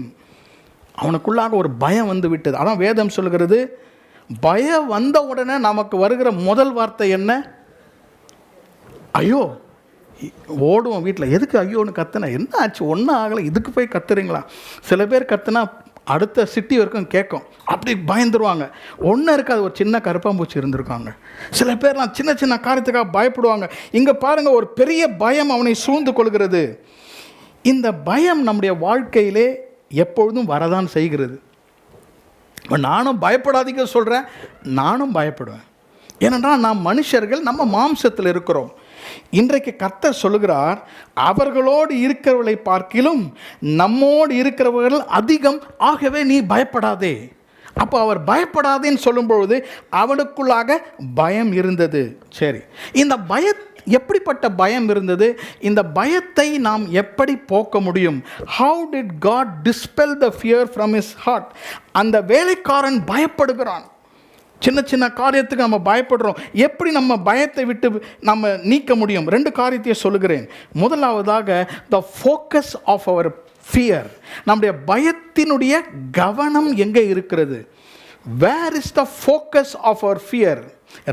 அவனுக்குள்ளாக ஒரு பயம் வந்து விட்டது. அதான் வேதம் சொல்கிறது, பயம் வந்த உடனே நமக்கு வருகிற முதல் வார்த்தை என்ன? ஐயோ. ஓடுவோம் வீட்டில். எதுக்கு ஐயோன்னு கத்துனா? என்ன ஆச்சு? ஒன்றும் ஆகலை, இதுக்கு போய் கத்துறீங்களா? சில பேர் கத்துனா அடுத்த சிட்டி வரைக்கும் கேட்கும், அப்படி பயந்துருவாங்க. ஒன்றும் இருக்காது, ஒரு சின்ன கருப்பாம்பூச்சி இருந்திருக்காங்க. சில பேர்லாம் சின்ன சின்ன காரியத்துக்காக பயப்படுவாங்க. இங்கே பாருங்கள், ஒரு பெரிய பயம் அவனை சூழ்ந்து கொள்கிறது. இந்த பயம் நம்முடைய வாழ்க்கையிலே எப்பொழுதும் வரதான் செய்கிறது. நானும் பயப்படாதீங்க சொல்கிறேன், நானும் பயப்படுவேன். ஏனென்றால் நாம் மனுஷர்கள், நம்ம மாம்சத்தில் இருக்கிறோம். இன்றைக்கு கர்த்தர் சொல்லுகிறார், அவர்களோடு இருக்கிறவர்களை பார்க்கிலும் நம்மோடு இருக்கிறவர்கள் அதிகம், ஆகவே நீ பயப்படாதே. அப்போ அவர் பயப்படாதேன்னு சொல்லும்பொழுது அவனுக்குள்ளாக பயம் இருந்தது. சரி, இந்த எப்படிப்பட்ட பயம் இருந்தது? இந்த பயத்தை நாம் எப்படி போக்க முடியும்? How did God dispel the fear from his heart? அந்த வேலைக்காரன் பயப்படுகிறான். சின்ன சின்ன காரியத்துக்கு நம்ம பயப்படுறோம். எப்படி நம்ம பயத்தை விட்டு நம்ம நீக்க முடியும்? 2 காரியத்தை சொல்லுகிறேன். முதலாவதாக, the focus of our fear. நம்முடைய பயத்தினுடைய கவனம் எங்கே இருக்கிறது? Where is the focus of our fear?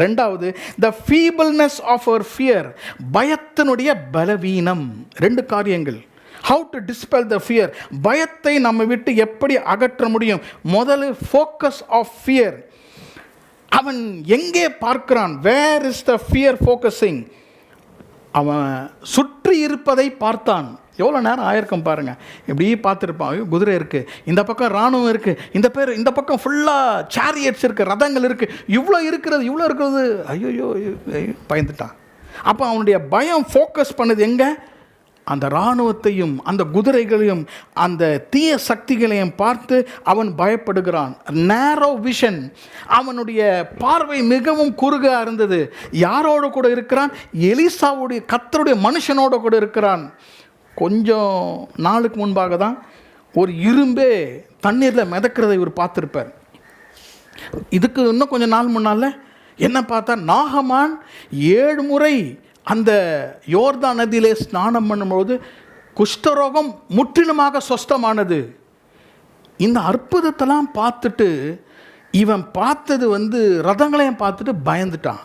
ரெண்டாவது, the feebleness of our fear. பயத்தினுடைய பலவீனம். 2 காரியங்கள். How to dispel the fear? பயத்தை நம்ம விட்டு எப்படி அகற்ற முடியும்? முதல்ல focus of fear. அவன் எங்கே பார்க்கிறான்? Where is the fear focusing? அவன் சுற்றி இருப்பதை பார்த்தான். எவ்வளோ நேரம் ஆயிருக்கும் பாருங்கள். இப்படி பார்த்துருப்பான். குதிரை இருக்குது, இந்த பக்கம் இராணுவம் இருக்குது, இந்த பக்கம் ஃபுல்லாக சாரியட்ஸ் இருக்குது, ரதங்கள் இருக்குது, இவ்வளோ இருக்கிறது. ஐயோ பயந்துட்டான். அப்போ அவனுடைய பயம் ஃபோக்கஸ் பண்ணது எங்கே? அந்த இராணுவத்தையும் அந்த குதிரைகளையும் அந்த தீய சக்திகளையும் பார்த்து அவன் பயப்படுகிறான். நேரோ விஷன். அவனுடைய பார்வை மிகவும் குறுகாக இருந்தது. யாரோடு கூட இருக்கிறான்? எலிசாவுடைய, கர்த்தருடைய மனுஷனோடு கூட இருக்கிறான். கொஞ்சம் நாளுக்கு முன்பாக தான் ஒரு இரும்பே தண்ணீரில் மிதக்கிறதை இவர் பார்த்துருப்பார். இதுக்கு இன்னும் கொஞ்சம் நாள் முன்னால் என்ன பார்த்தா, நாகமான் 7 முறை அந்த யோர்தான் நதியிலே ஸ்நானம் பண்ணும்போது குஷ்டரோகம் முற்றிலுமாக சொஸ்தமானது. இந்த அற்புதத்தெல்லாம் பார்த்துட்டு இவன் பார்த்தது ரதங்களையும் பார்த்துட்டு பயந்துட்டான்.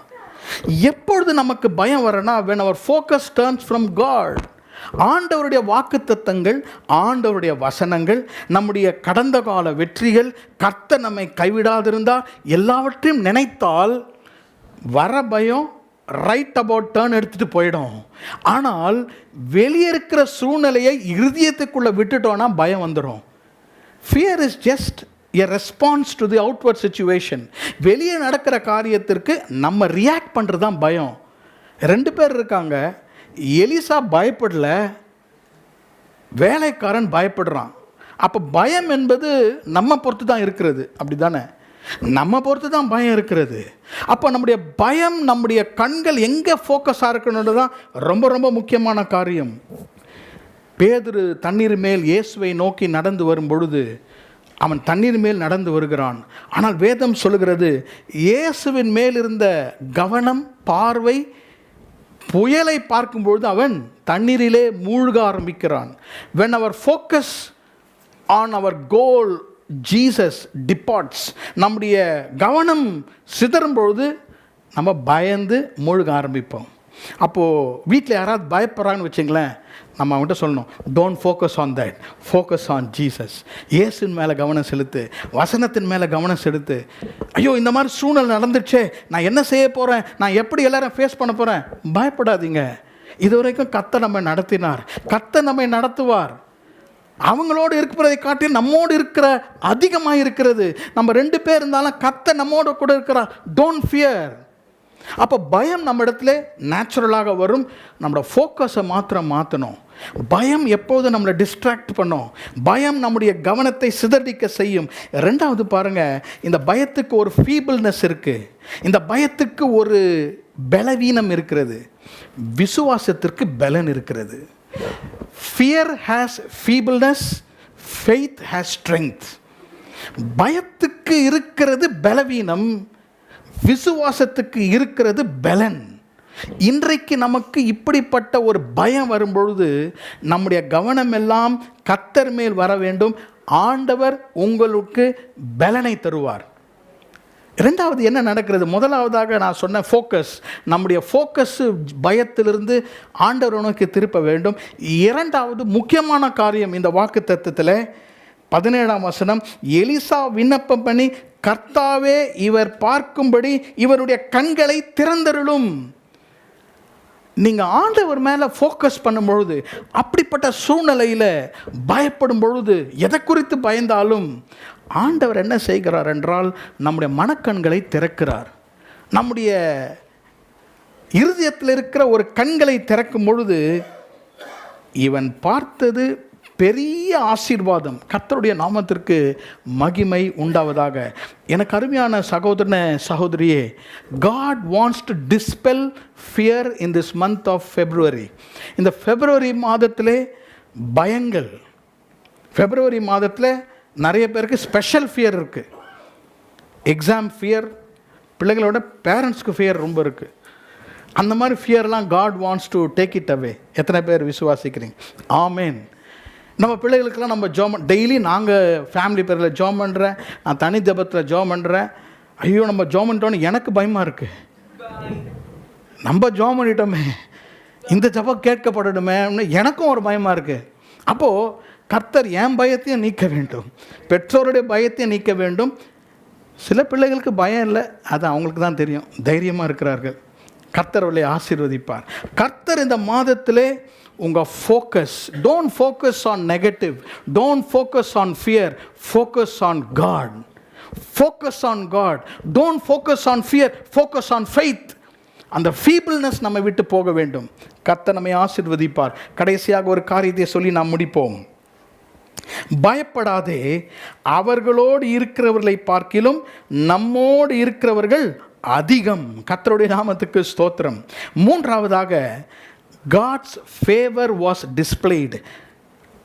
எப்பொழுது நமக்கு பயம் வரனா? when our focus turns from God. ஆண்டவருடைய வாக்குத்தத்தங்கள், ஆண்டவருடைய வசனங்கள், நம்முடைய கடந்த கால வெற்றிகள், கர்த்தர் நம்மை கைவிடாதிருந்தால், எல்லாவற்றையும் நினைத்தால் வர பயம் ரைட் அபவுட் டர்ன் எடுத்துகிட்டு போயிடும். ஆனால் வெளியே இருக்கிற சூழ்நிலையை இருதயத்துக்குள்ளே விட்டுட்டோன்னா பயம் வந்துடும். Fear is just a response to the outward situation. வெளியே நடக்கிற காரியத்திற்கு நம்ம ரியாக்ட் பண்ணுறது தான் பயம். 2 பேர் இருக்காங்க. எலிசா பயப்படல, வேலைக்காரன் பயப்படுறான். அப்போ பயம் என்பது நம்ம பொறுத்து தான் இருக்கிறது, அப்படி தானே? நம்ம பொறுத்து தான் பயம் இருக்கிறது. அப்போ நம்முடைய பயம், நம்முடைய கண்கள் எங்கே ஃபோக்கஸாக இருக்கணுன்றது தான் ரொம்ப ரொம்ப முக்கியமான காரியம். பேதுரு தண்ணீர் மேல் இயேசுவை நோக்கி நடந்து வரும் பொழுது அவன் தண்ணீர் மேல் நடந்து வருகிறான். ஆனால் வேதம் சொல்லுகிறது, இயேசுவின் மேல் இருந்த கவனம், பார்வை, புயலை பார்க்கும்பொழுது அவன் தண்ணீரிலே மூழ்க ஆரம்பிக்கிறான். when our focus on our goal Jesus departs, நம்முடைய கவனம் சிதறும்பொழுது நம்ம பயந்து மூழ்க ஆரம்பிப்போம். அப்போது வீட்டில் யாராவது பயப்படுறாங்கன்னு வச்சுங்களேன், நம்ம அவங்ககிட்ட சொல்லணும், don't focus on that, focus on Jesus. இயேசுவின் மேலே கவனம் செலுத்து, வசனத்தின் மேலே கவனம் செலுத்து. ஐயோ இந்த மாதிரி சூழ்நிலை நடந்துச்சே, நான் என்ன செய்ய போகிறேன், நான் எப்படி எல்லாரும் ஃபேஸ் பண்ண போகிறேன்? பயப்படாதீங்க. இதுவரைக்கும் கர்த்தர் நம்மை நடத்தினார், கர்த்தர் நம்மை நடத்துவார். அவங்களோடு இருக்கிறதை காட்டி நம்மோடு இருக்கிற அதிகமாக இருக்கிறது. நம்ம 2 பேர் இருந்தாலும் கர்த்தர் நம்மோடு கூட இருக்கிறார். Don't fear. அப்போ பயம் நம்ம இடத்துல நேச்சுரலாக வரும். நம்மளோட ஃபோக்கஸை மாற்றணும். பயம் எப்போது நம்மளை டிஸ்ட்ராக்ட் பண்ணும், பயம் நம்முடைய கவனத்தை சிதறடிக்க செய்யும். 2வது பாருங்கள், இந்த பயத்துக்கு ஒரு ஃபீபிள்னஸ் இருக்குது, இந்த பயத்துக்கு ஒரு பலவீனம் இருக்கிறது, விசுவாசத்திற்கு பலன் இருக்கிறது. Fear has feebleness, faith has strength. பயத்துக்கு இருக்கிறது பலவீனம், விசுவாசத்துக்கு இருக்கிறது பலன். இன்றைக்கு நமக்கு இப்படிப்பட்ட ஒரு பயம் வரும்பொழுது நம்முடைய கவனம் எல்லாம் கர்த்தர் மேல் வர வேண்டும். ஆண்டவர் உங்களுக்கு பலனை தருவார். இரண்டாவது என்ன நடக்கிறது? முதலாவதாக நான் சொன்ன ஃபோக்கஸ், நம்முடைய ஃபோக்கஸ் பயத்திலிருந்து ஆண்டவர் நோக்கி திருப்ப வேண்டும். இரண்டாவது முக்கியமான காரியம் இந்த வாக்குத்தத்தத்தில் 17ஆம் வசனம், எலிசா விண்ணப்பம் பண்ணி, கர்த்தாவே இவர் பார்க்கும்படி இவருடைய கண்களை திறந்தருளும். நீங்கள் ஆண்டவர் மேலே ஃபோக்கஸ் பண்ணும் பொழுது, அப்படிப்பட்ட சூழ்நிலையில் பயப்படும் பொழுது, எதை குறித்து பயந்தாலும் ஆண்டவர் என்ன செய்கிறார் என்றால் நம்முடைய மனக்கண்களை திறக்கிறார். நம்முடைய இருதயத்தில் இருக்கிற ஒரு கண்களை திறக்கும் பொழுது இவன் பார்த்தது பெரிய ஆசீர்வாதம். கர்த்தருடைய நாமத்திற்கு மகிமை உண்டாவதாக. எனக்கு அருமையான சகோதரனே, சகோதரியே, God wants to dispel fear in this month of February. இந்த பிப்ரவரி மாதத்திலே பயங்கள், பிப்ரவரி மாதத்தில் நிறைய பேருக்கு ஸ்பெஷல் ஃபியர் இருக்குது. எக்ஸாம் ஃபியர், பிள்ளைகளோட பேரண்ட்ஸ்க்கு ஃபியர் ரொம்ப இருக்குது. அந்த மாதிரி ஃபியர்லாம் God wants to take it away. எத்தனை பேர் விசுவாசிக்கிறீங்க? ஆமேன். நம்ம பிள்ளைகளுக்கெல்லாம் நம்ம டெய்லி நாங்கள் ஃபேமிலி பேரில் ஜோம் பண்ணுறேன், நான் தனி ஜபத்தில் ஜோம் பண்ணுறேன். ஐயோ நம்ம ஜோம் பண்ணிட்டோன்னு எனக்கு பயமாக இருக்குது. நம்ம ஜோம் பண்ணிட்டோமே, இந்த ஜபம் கேட்கப்படணுமே, எனக்கும் ஒரு பயமாக இருக்குது. அப்போது கர்த்தர் என் பயத்தையும் நீக்க வேண்டும், பெற்றோருடைய பயத்தையும் நீக்க வேண்டும். சில பிள்ளைகளுக்கு பயம் இல்லை, அது அவங்களுக்கு தான் தெரியும், தைரியமாக இருக்கிறார்கள். கர்த்தர் அவர்களை ஆசீர்வதிப்பார். கர்த்தர் இந்த மாதத்திலே உங்கள் focus, don't focus on negative, don't focus on fear, focus on God. Focus on God, don't focus on fear, focus on faith. அந்த ஃபீபிள்னஸ் நம்ம விட்டு போக வேண்டும். கர்த்தர் நம்மை ஆசீர்வதிப்பார். கடைசியாக ஒரு காரியத்தை சொல்லி நாம் முடிப்போம். பயப்படாதே, அவர்களோடு இருக்கிறவர்களை பார்க்கிலும் நம்மோடு இருக்கிறவர்கள் அதிகம். கர்த்தருடைய நாமத்துக்கு ஸ்தோத்திரம். மூன்றாவதாக, God's favor was displayed.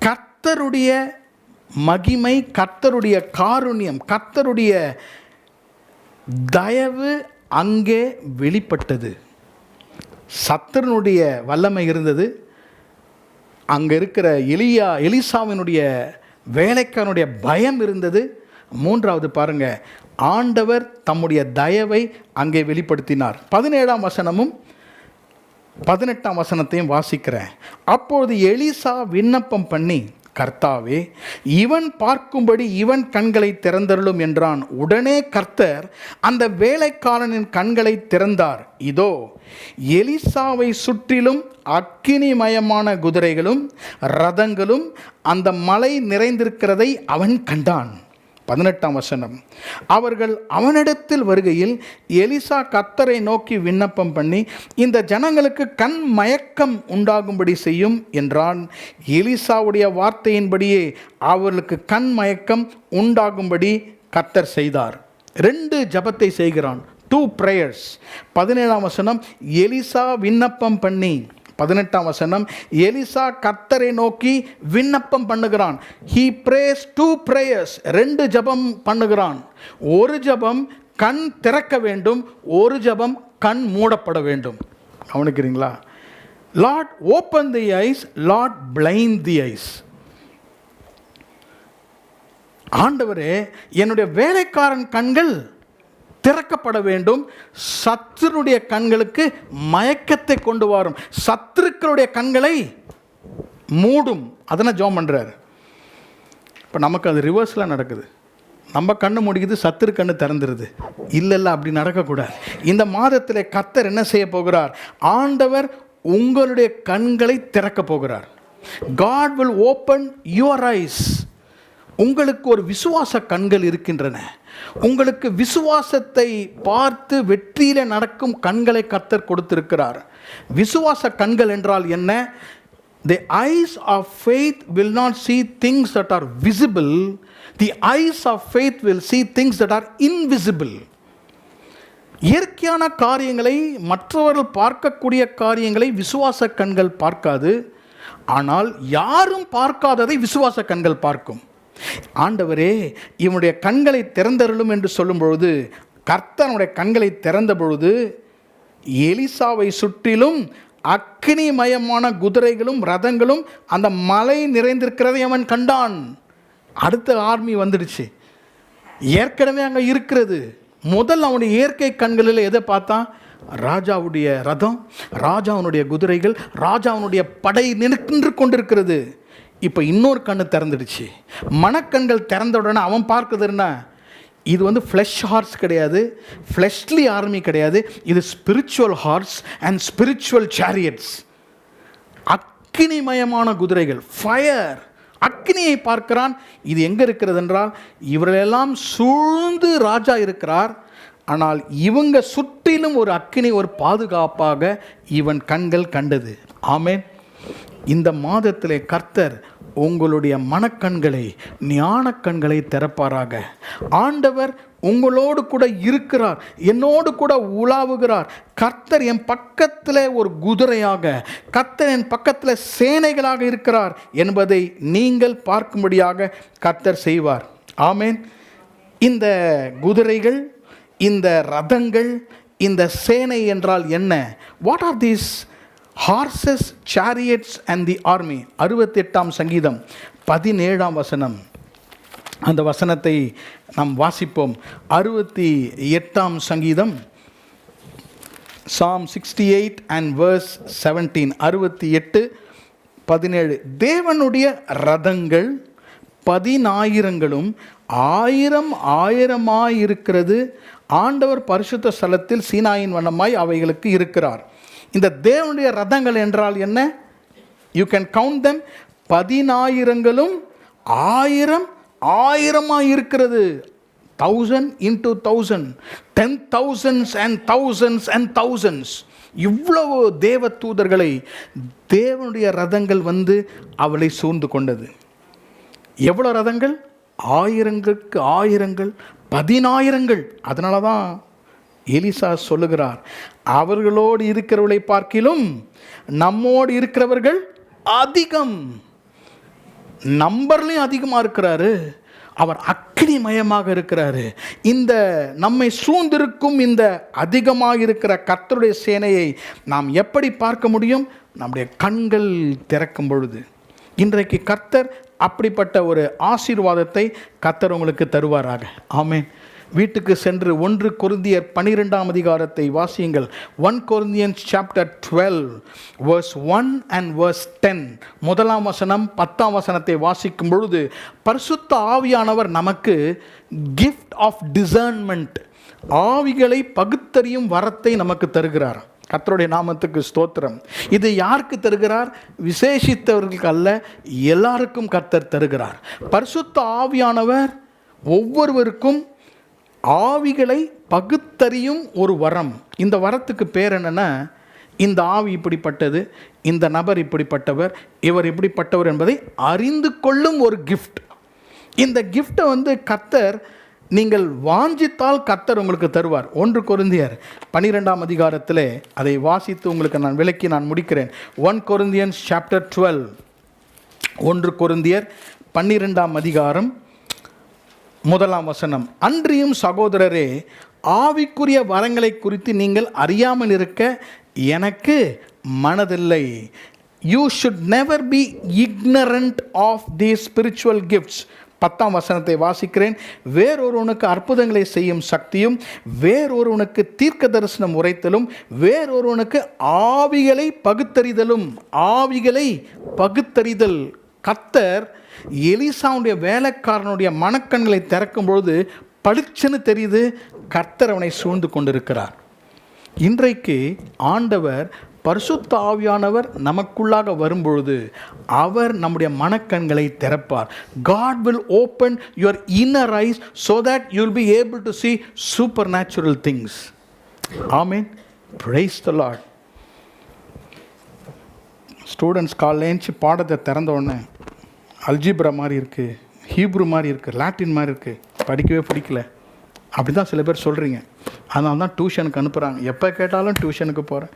கர்த்தருடைய மகிமை, கர்த்தருடைய காருண்யம், கர்த்தருடைய தயவு அங்கே வெளிப்பட்டது. சத்துருனுடைய வல்லமை இருந்தது. அங்கே இருக்கிற எலிசாவினுடைய வேலைக்காரனுடைய பயம் இருந்தது. மூன்றாவது பாருங்க, ஆண்டவர் தம்முடைய தயவை அங்கே வெளிப்படுத்தினார். 17ஆம் வசனமும் 18ஆம் வசனத்தையும் வாசிக்கிறேன். அப்பொழுது எலிசா விண்ணப்பம் பண்ணி, கர்த்தாவே இவன் பார்க்கும்படி இவன் கண்களை திறந்தருளும் என்றான். உடனே கர்த்தர் அந்த வேலைக்காரனின் கண்களை திறந்தார். இதோ எலிசாவை சுற்றிலும் அக்கினிமயமான குதிரைகளும் ரதங்களும் அந்த மலை நிறைந்திருக்கிறதை அவன் கண்டான். 18ஆம் வசனம், அவர்கள் அவனிடத்தில் வருகையில் எலிசா கர்த்தரை நோக்கி விண்ணப்பம் பண்ணி, இந்த ஜனங்களுக்கு கண் மயக்கம் உண்டாகும்படி செய்யும் என்றான். எலிசாவுடைய வார்த்தையின்படியே அவர்களுக்கு கண் மயக்கம் உண்டாகும்படி கர்த்தர் செய்தார். 2 ஜபத்தை செய்கிறான், 2 prayers. 17ஆம் வசனம், எலிசா விண்ணப்பம் பண்ணி. 18ஆம் வசனம், எலிசா கர்த்தரை நோக்கி விண்ணப்பம் பண்ணுகிறான். he prays 2 prayers. 2 ஜபம் பண்ணுகிறான். ஒரு ஜபம் கண் திறக்க வேண்டும், ஒரு ஜபம் கண் மூடப்பட வேண்டும். கவனிக்கிறீங்களா? Lord open the eyes, Lord blind the eyes. ஆண்டவரே என்னுடைய வேலைக்காரன் கண்கள் திறக்கப்பட வேண்டும், சத்துருடைய கண்களுக்கு மயக்கத்தை கொண்டு வரும், சத்துருக்களுடைய கண்களை மூடும். அதனால் ஜெபம் பண்ணுறாரு. இப்போ நமக்கு அது ரிவர்ஸில் நடக்குது. நம்ம கண்ணு முடிக்குது, சத்துரு கண்ணு திறந்துருது. இல்லை அப்படி நடக்கக்கூடாது. இந்த மாதத்தில் கர்த்தர் என்ன செய்ய போகிறார்? ஆண்டவர் உங்களுடைய கண்களை திறக்க போகிறார். God will open your eyes. உங்களுக்கு ஒரு விசுவாச கண்கள் இருக்கின்றன. உங்களுக்கு விசுவாசத்தை பார்த்து வெற்றியில் நடக்கும் கண்களை கர்த்தர் கொடுத்திருக்கிறார். விசுவாச கண்கள் என்றால் என்ன? The eyes of faith will not see things that are visible. The eyes of faith will see things that are invisible. இயற்கையான காரியங்களை, மற்றவர்கள் பார்க்கக்கூடிய காரியங்களை விசுவாச கண்கள் பார்க்காது. ஆனால் யாரும் பார்க்காததை விசுவாச கண்கள் பார்க்கும். ஆண்டவரே இவனுடைய கண்களை திறந்தருளும் என்று சொல்லும் பொழுது, கர்த்தனுடைய கண்களை திறந்த பொழுது எலிசாவை சுற்றிலும் அக்கினிமயமான குதிரைகளும் ரதங்களும் அந்த மலை நிறைந்திருக்கிறதை அவன் கண்டான். அடுத்த ஆர்மி வந்துடுச்சு, ஏற்கனவே அங்கே இருக்கிறது. முதல் அவனுடைய இயற்கை கண்களில் எதை பார்த்தான்? ராஜாவுடைய ரதம், ராஜாவுடைய குதிரைகள், ராஜாவுடைய படை நின்று கொண்டிருக்கிறது. இப்போ இன்னொரு கண்ணு திறந்துடுச்சு. மனக்கண்கள் திறந்த உடனே அவன் பார்க்குதுன்னா, இது வந்து ஃப்ளஷ் ஹார்ஸ் கிடையாது, ஃப்ளஷ்லி ஆர்மி கிடையாது, இது spiritual horse and spiritual chariots. அக்கினிமயமான குதிரைகள், ஃபயர், அக்னியை பார்க்கிறான். இது எங்கே இருக்கிறது என்றால், இவர்களெல்லாம் சூழ்ந்து ராஜா இருக்கிறார், ஆனால் இவங்க சுற்றிலும் ஒரு அக்கினி, ஒரு பாதுகாப்பாக இவன் கண்கள் கண்டது. ஆமென். இந்த மாதத்திலே கர்த்தர் உங்களுடைய மனக்கண்களை, ஞான கண்களை திறப்பாராக. ஆண்டவர் உங்களோடு கூட இருக்கிறார், என்னோடு கூட உலாவுகிறார். கர்த்தர் என் பக்கத்தில் ஒரு குதிரையாக, கர்த்தர் என் பக்கத்தில் சேனைகளாக இருக்கிறார் என்பதை நீங்கள் பார்க்கும்படியாக கர்த்தர் செய்வார். ஆமென். இந்த குதிரைகள், இந்த ரதங்கள், இந்த சேனை என்றால் என்ன? What are these horses, chariots and the army? 68ஆம் சங்கீதம் 17ஆம் வசனம், அந்த வசனத்தை நாம் வாசிப்போம். 68ஆம் சங்கீதம், Psalm 68 and verse 17, 68:17. தேவனுடைய ரதங்கள் 10,000ங்களும் 1000 இருக்கிறது. ஆண்டவர் பரிசுத்த ஸ்தலத்தில் சீனாயின் வண்ணமாய் அவைகளுக்கு இருக்கிறார். இந்த தேவனுடைய ரதங்கள் என்றால் என்ன? You can count them. 10,000ங்களும் 1000 இருக்கிறது. 1000 into 1000, 10,000s and thousands and thousands. இவ்வளவு தேவ தூதர்களை தேவனுடைய ரதங்கள் வந்து அவளை சூழ்ந்து கொண்டது. எவ்வளோ ரதங்கள்? 1000ங்களுக்கு 1000, 10,000. அதனால தான் எலிசா சொல்லுகிறார், அவர்களோடு இருக்கிறவர்களை பார்க்கிலும் நம்மோடு இருக்கிறவர்கள் அதிகம். நம்பர்லையும் அதிகமாக இருக்கிறாரு. அவர் அக்னிமயமாக இருக்கிறாரு. இந்த நம்மை சூழ்ந்திருக்கும் இந்த அதிகமாக இருக்கிற கர்த்தருடைய சேனையை நாம் எப்படி பார்க்க முடியும்? நம்முடைய கண்கள் திறக்கும் பொழுது. இன்றைக்கு கர்த்தர் அப்படிப்பட்ட ஒரு ஆசீர்வாதத்தை கர்த்தர் உங்களுக்கு தருவாராக. ஆமென். வீட்டுக்கு சென்று 1 கொரிந்தியர் 12ஆம் அதிகாரத்தை வாசியுங்கள். 1 Corinthians chapter 12 verse 1 and verse 10. முதலாம் வசனம் 10ஆம் வசனத்தை வாசிக்கும் பொழுது, பரிசுத்த ஆவியானவர் நமக்கு gift of discernment, ஆவிகளை பகுத்தறியும் வரத்தை நமக்கு தருகிறார். கர்த்தருடைய நாமத்துக்கு ஸ்தோத்திரம். இது யாருக்கு தருகிறார்? விசேஷித்தவர்களுக்கு அல்ல, எல்லாருக்கும் கர்த்தர் தருகிறார். பரிசுத்த ஆவியானவர் ஒவ்வொருவருக்கும் ஆவிகளை பகுத்தறியும் ஒரு வரம். இந்த வரத்துக்கு பேர் என்னன்னா, இந்த ஆவி இப்படிப்பட்டது, இந்த நபர் இப்படிப்பட்டவர், இவர் இப்படிப்பட்டவர் என்பதை அறிந்து கொள்ளும் ஒரு கிஃப்ட். இந்த கிஃப்டை வந்து கர்த்தர், நீங்கள் வாஞ்சித்தால் கர்த்தர் உங்களுக்கு தருவார். 1 கொரிந்தியர் 12ஆம் அதிகாரத்தில் அதை வாசித்து உங்களுக்கு நான் விளக்கி நான் முடிக்கிறேன். 1 Corinthians chapter 12, 1 கொரிந்தியர் 12ஆம் அதிகாரம் 1ஆம் வசனம். அன்றியும் சகோதரரே, ஆவிக்குரிய வரங்களை குறித்து நீங்கள் அறியாமல் இருக்க எனக்கு மனதில்லை. You should never be ignorant of these spiritual gifts. 10ஆம் வசனத்தை வாசிக்கிறேன். வேறொருவனுக்கு அற்புதங்களை செய்யும் சக்தியும், வேறொருவனுக்கு தீர்க்க தரிசனம் உரைத்தலும், வேறொருவனுக்கு ஆவிகளை பகுத்தறிதலும். ஆவிகளை பகுத்தறிதல். கர்த்தர் எலிசாவுடைய வேலைக்காரனுடைய மனக்கண்களை திறக்கும் பொழுது பளிச்சுன்னு தெரியுது, கர்த்தர் அவனை சூழ்ந்து கொண்டிருக்கிறார். இன்றைக்கு ஆண்டவர் பரிசுத்த ஆவியானவர் நமக்குள்ளாக வரும்பொழுது அவர் நம்முடைய மனக்கண்களை திறப்பார். God will open your inner eyes so that you will be able to see supernatural things. Amen. Praise the Lord. Students காலைல ஏஞ்சி பாடத்தை திறந்த உடனே அல்ஜிப்ரா மாதிரி இருக்குது, ஹீப்ரு மாதிரி இருக்குது, லாட்டின் மாதிரி இருக்குது, படிக்கவே பிடிக்கல, அப்படி தான் சில பேர் சொல்கிறீங்க. அதனால தான் டியூஷனுக்கு அனுப்புகிறாங்க. எப்போ கேட்டாலும் டியூஷனுக்கு போகிறேன்.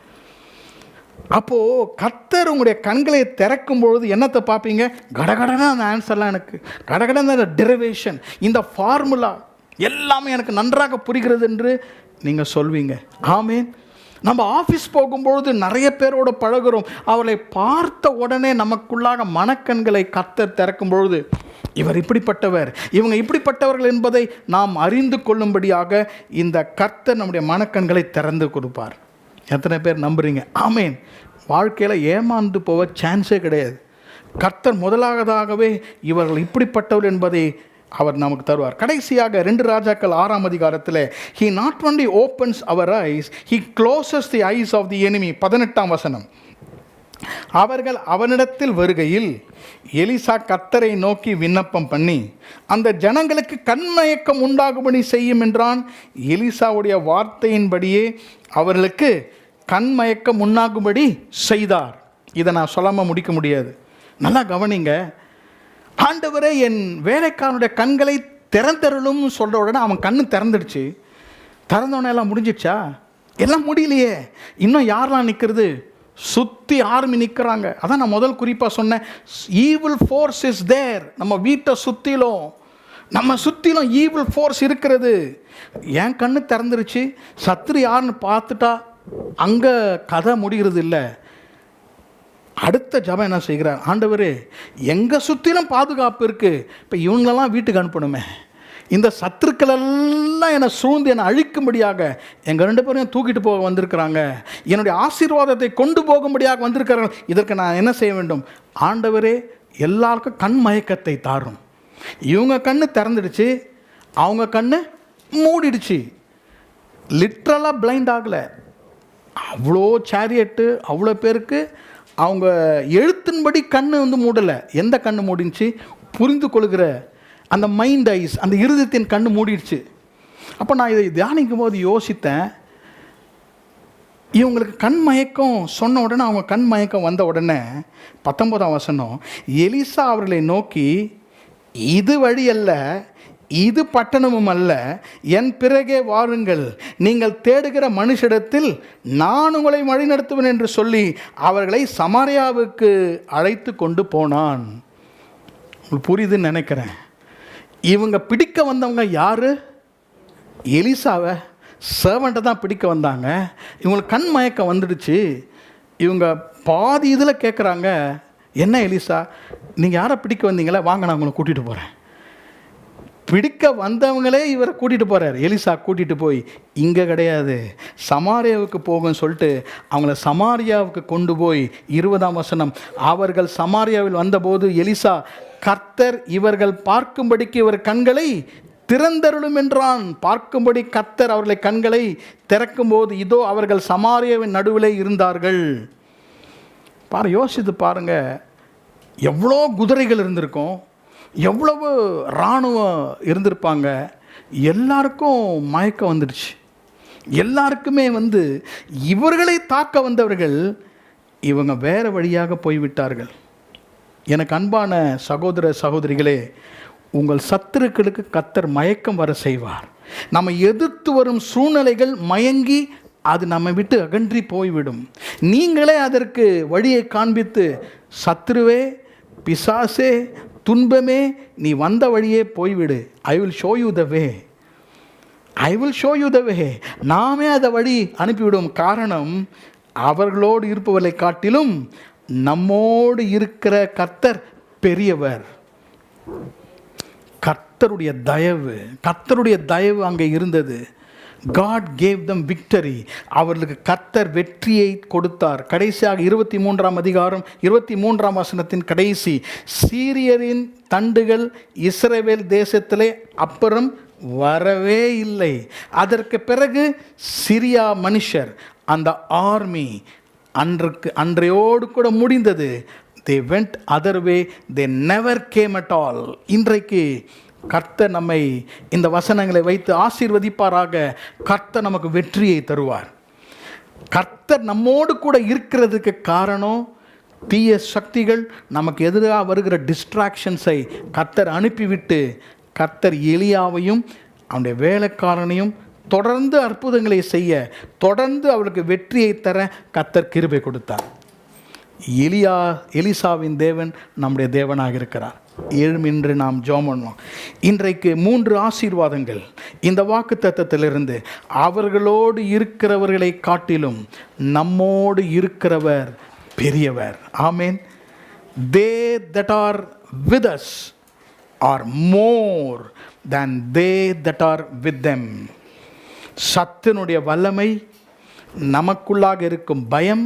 அப்போது கர்த்தர் உங்களுடைய கண்களை திறக்கும் பொழுது என்னத்தை பார்ப்பீங்க? கடகடனா அந்த ஆன்சர்லாம் எனக்கு, கடகடன அந்த டெரிவேஷன், இந்த ஃபார்முலா எல்லாமே எனக்கு நன்றாக புரிகிறது என்று நீங்கள் சொல்வீங்க. ஆமேன். நம்ம ஆஃபீஸ் போகும்பொழுது நிறைய பேரோடு பழகுறோம். அவளை பார்த்த உடனே நமக்குள்ளாக மனக்கண்களை கர்த்தர் திறக்கும் பொழுது, இவர் இப்படிப்பட்டவர், இவங்க இப்படிப்பட்டவர்கள் என்பதை நாம் அறிந்து கொள்ளும்படியாக இந்த கர்த்தர் நம்முடைய மனக்கண்களை திறந்து கொடுப்பார். எத்தனை பேர் நம்புறீங்க? ஆமேன். வாழ்க்கையில் ஏமாந்து போக சான்ஸே கிடையாது. கர்த்தர் முதலாவதாகவே இவர்கள் இப்படிப்பட்டவர் என்பதை அவர் நமக்கு தருவார். கடைசியாக 2 ராஜாக்கள் 6ஆம் அதிகாரத்தில், he not only opens our eyes, he closes the eyes of the enemy. 18ஆம் வசனம், அவர்கள் அவனிடத்தில் வருகையில் எலிசா கர்த்தரை நோக்கி விண்ணப்பம் பண்ணி அந்த ஜனங்களுக்கு கண்மயக்கம் உண்டாகும்படி செய்யும் என்றான். எலிசாவுடைய வார்த்தையின்படியே அவர்களுக்கு கண்மயக்கம் உண்டாகும்படி செய்தார். இதை நான் சொல்லாமல் முடிக்க முடியாது. நல்லா கவனிங்க. ஆண்டவரே என் வேலைக்காரனுடைய கண்களை திறந்தருளும் சொல்கிற உடனே அவன் கண்ணு திறந்துடுச்சு. திறந்தோடனே எல்லாம் முடிஞ்சிடுச்சா? எல்லாம் முடியலையே. இன்னும் யாரெல்லாம் நிற்கிறது? சுற்றி ஆர்மி நிற்கிறாங்க. அதான் நான் முதல் குறிப்பாக சொன்னேன், ஈவில் ஃபோர்ஸ் இஸ் தேர். நம்ம வீட்டை சுற்றிலும், நம்ம சுற்றிலும் ஈவில் ஃபோர்ஸ் இருக்கிறது. என் கண்ணு திறந்துருச்சு, சத்துரு யாருன்னு பார்த்துட்டா அங்கே கதை முடிகிறது இல்லை. அடுத்த ஜபம் என்ன செய்கிறார்? ஆண்டவரே எங்கள் சுற்றிலும் பாதுகாப்பு இருக்குது, இப்போ இவங்களெல்லாம் வீட்டுக்கு அனுப்பணுமே, இந்த சத்துருக்களெல்லாம் என்னை சூழ்ந்து என்னை அழிக்கும்படியாக எங்கள் 2 பேரையும் தூக்கிட்டு போக வந்திருக்கிறாங்க, என்னுடைய ஆசீர்வாதத்தை கொண்டு போகும்படியாக வந்திருக்கிறார்கள், இதற்கு நான் என்ன செய்ய வேண்டும்? ஆண்டவரே எல்லாருக்கும் கண் மயக்கத்தை தாரும். இவங்க கண்ணு திறந்துடுச்சு, அவங்க கண்ணு மூடிடுச்சு. லிட்ரலாக பிளைண்ட் ஆகலை. அவ்வளோ சேரியட்டு, அவ்வளோ பேருக்கு அவங்க எழுத்தின்படி கண்ணு மூடலை. எந்த கண்ணு மூடிச்சு? புரிந்து கொள்கிற அந்த மைண்ட் ஐஸ், அந்த இருதயத்தின் கண்ணு மூடிடுச்சு. அப்போ நான் இதை தியானிக்கும் போது யோசித்தேன், இவங்களுக்கு கண் மயக்கம் சொன்ன உடனே, அவங்க கண் மயக்கம் வந்த உடனே 19ஆம் வசனம், எலிசா அவர்களை நோக்கி, இது வழி அல்ல, இது பட்டணமும் அல்ல, என் பிறகே வாருங்கள், நீங்கள் தேடுகிற மனுஷிடத்தில் நான் உங்களை வழிநடத்துவேன் என்று சொல்லி அவர்களை சமாரியாவுக்கு அழைத்து கொண்டு போனான். உங்களுக்கு புரியுதுன்னு நினைக்கிறேன். இவங்க பிடிக்க வந்தவங்க யாரு? எலிசாவை, சர்வெண்ட்டை தான் பிடிக்க வந்தாங்க. இவங்களுக்கு கண் மயக்கம் வந்துடுச்சு. இவங்க பாதி இதில் கேட்குறாங்க, என்ன எலிசா நீங்கள் யாரை பிடிக்க வந்தீங்களே, வாங்க நான் உங்களை கூட்டிகிட்டு போகிறேன். பிடிக்க வந்தவங்களே இவரை கூட்டிகிட்டு போகிறார். எலிசா கூட்டிகிட்டு போய், இங்கே கிடையாது, சமாரியாவுக்கு போகும்னு சொல்லிட்டு அவங்கள சமாரியாவுக்கு கொண்டு போய் 20ஆம் வசனம், அவர்கள் சமாரியாவில் வந்தபோது எலிசா, கர்த்தர் இவர்கள் பார்க்கும்படிக்கு இவர் கண்களை திறந்தருளும் என்றான். பார்க்கும்படி கர்த்தர் அவர்களை கண்களை திறக்கும்போது இதோ அவர்கள் சமாரியாவின் நடுவிலே இருந்தார்கள். யோசித்து பாருங்க, எவ்வளோ குதிரைகள் இருந்திருக்கும், எவ்வளவு இராணுவம் இருந்திருப்பாங்க. எல்லாருக்கும் மயக்கம் வந்துடுச்சு. எல்லாருக்குமே இவர்களை தாக்க வந்தவர்கள் இவங்க வேறு வழியாக போய்விட்டார்கள். எனக்கு அன்பான சகோதர சகோதரிகளே, உங்கள் சத்துருக்களுக்கு கர்த்தர் மயக்கம் வர செய்வார். நம்ம எதிர்த்து வரும் சூழ்நிலைகள் மயங்கி அது நம்ம விட்டு அகன்றி போய்விடும். நீங்களே அதற்கு வழியை காண்பித்து, சத்துருவே, பிசாசே, துன்பமே, நீ வந்த வழியே போய்விடு, I will show you the way, I will show you the way. நாமே அதை வழி அனுப்பிவிடும். காரணம், அவர்களோடு இருப்பவர்களை காட்டிலும் நம்மோடு இருக்கிற கர்த்தர் பெரியவர். கர்த்தருடைய தயவு அங்கே இருந்தது. God gave them victory. அவர்களுக்கு கர்த்தர் வெற்றியை கொடுத்தார். கடைசியாக 23ஆம் அதிகாரம் 23ஆம் வசனத்தின் கடைசி, சீரியரின் தண்டுகள் இஸ்ரவேல் தேசத்திலே அப்புறம் வரவே இல்லை. அதற்கு பிறகு சிரியா மனுஷர், அந்த ஆர்மி அன்றையோடு கூட முடிந்தது. they went other way, they never came at all. இன்றைக்கு கர்த்தர் நம்மை இந்த வசனங்களை வைத்து ஆசீர்வதிப்பாராக. கர்த்தர் நமக்கு வெற்றியை தருவார். கர்த்தர் நம்மோடு கூட இருக்கிறதுக்கு காரணம், தீய சக்திகள் நமக்கு எதிராக வருகிற டிஸ்ட்ராக்ஷன்ஸை கர்த்தர் அனுப்பிவிட்டு, கர்த்தர் எலியாவையும் அவனுடைய வேலைக்காரனையும் தொடர்ந்து அற்புதங்களை செய்ய, தொடர்ந்து அவளுக்கு வெற்றியை தர கர்த்தர் கிருபை கொடுத்தார். எலிசாவின் தேவன் நம்முடைய தேவனாக இருக்கிறார். எழுமின்று நாம் ஜெபம் பண்ணுவோம். இன்றைக்கு 3 ஆசீர்வாதங்கள் இந்த வாக்குத்தத்தத்திலிருந்து. அவர்களோடு இருக்கிறவர்களை காட்டிலும் நம்மோடு இருக்கிறவர் பெரியவர். ஆமென். They that are with us are more than they that are with them. சத்தினுடைய வல்லமை, நமக்குள்ளாக இருக்கும் பயம்,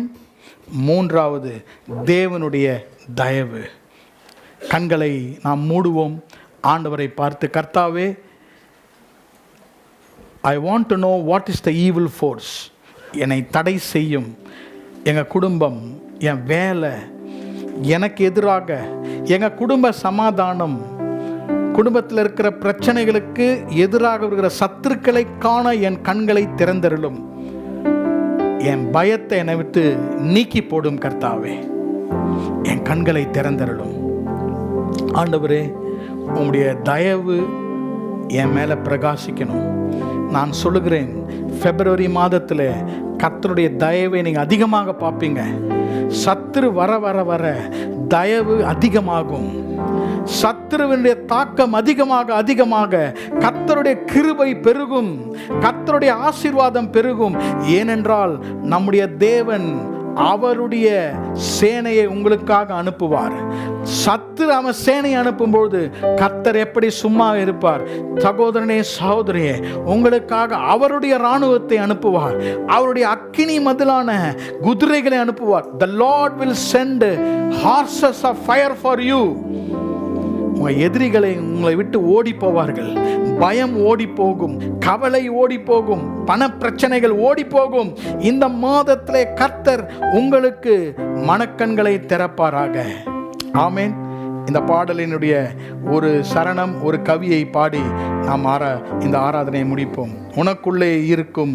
3வது தேவனுடைய தயவு. கண்களை நாம் மூடுவோம். ஆண்டவரை பார்த்து, கர்த்தாவே, I want to know what is the evil force. என்னை தடை செய்யும் எங்கள் குடும்பம், என் வேலை, எனக்கு எதிராக எங்கள் குடும்ப சமாதானம், குடும்பத்தில் இருக்கிற பிரச்சனைகளுக்கு எதிராக இருக்கிற சத்துருக்களை காண என் கண்களை திறந்தருளும். என் பயத்தை என்னை விட்டு நீக்கி போடும் கர்த்தாவே, என் கண்களை திறந்தருளும். ஆண்டவரே, உம்முடைய தயவு என் மேலே பிரகாசிக்கணும். நான் சொல்லுகிறேன், பிப்ரவரி மாதத்தில் கர்த்தருடைய தயவை நீங்கள் அதிகமாக பார்ப்பீங்க. சத்துரு வர வர வர தயவு அதிகமாகும். சத்துருவினுடைய தாக்கம் அதிகமாக கர்த்தருடைய கிருபை பெருகும், கர்த்தருடைய ஆசீர்வாதம் பெருகும். ஏனென்றால் நம்முடைய தேவன் அவருடைய சேனையை உங்களுக்காக அனுப்புவார். சத்துரு அவன் சேனையை அனுப்பும்போது கர்த்தர் எப்படி சும்மா இருப்பார்? சகோதரனே, சகோதரியே, உங்களுக்காக அவருடைய இராணுவத்தை அனுப்புவார். அவருடைய அக்கினி மதிலான குதிரைகளை அனுப்புவார். The Lord will send horses of fire for you. உங்கள் எதிரிகளை உங்களை விட்டு ஓடி போவார்கள். பயம் ஓடி போகும், கவலை ஓடி போகும், பண பிரச்சனைகள் ஓடி போகும். இந்த மாதத்திலே கர்த்தர் உங்களுக்கு மனக்கண்களை திறப்பாராக. ஆமென். இந்த பாடலினுடைய ஒரு சரணம், ஒரு கவியை பாடி நாம் இந்த ஆராதனையை முடிப்போம். உனக்குள்ளே இருக்கும்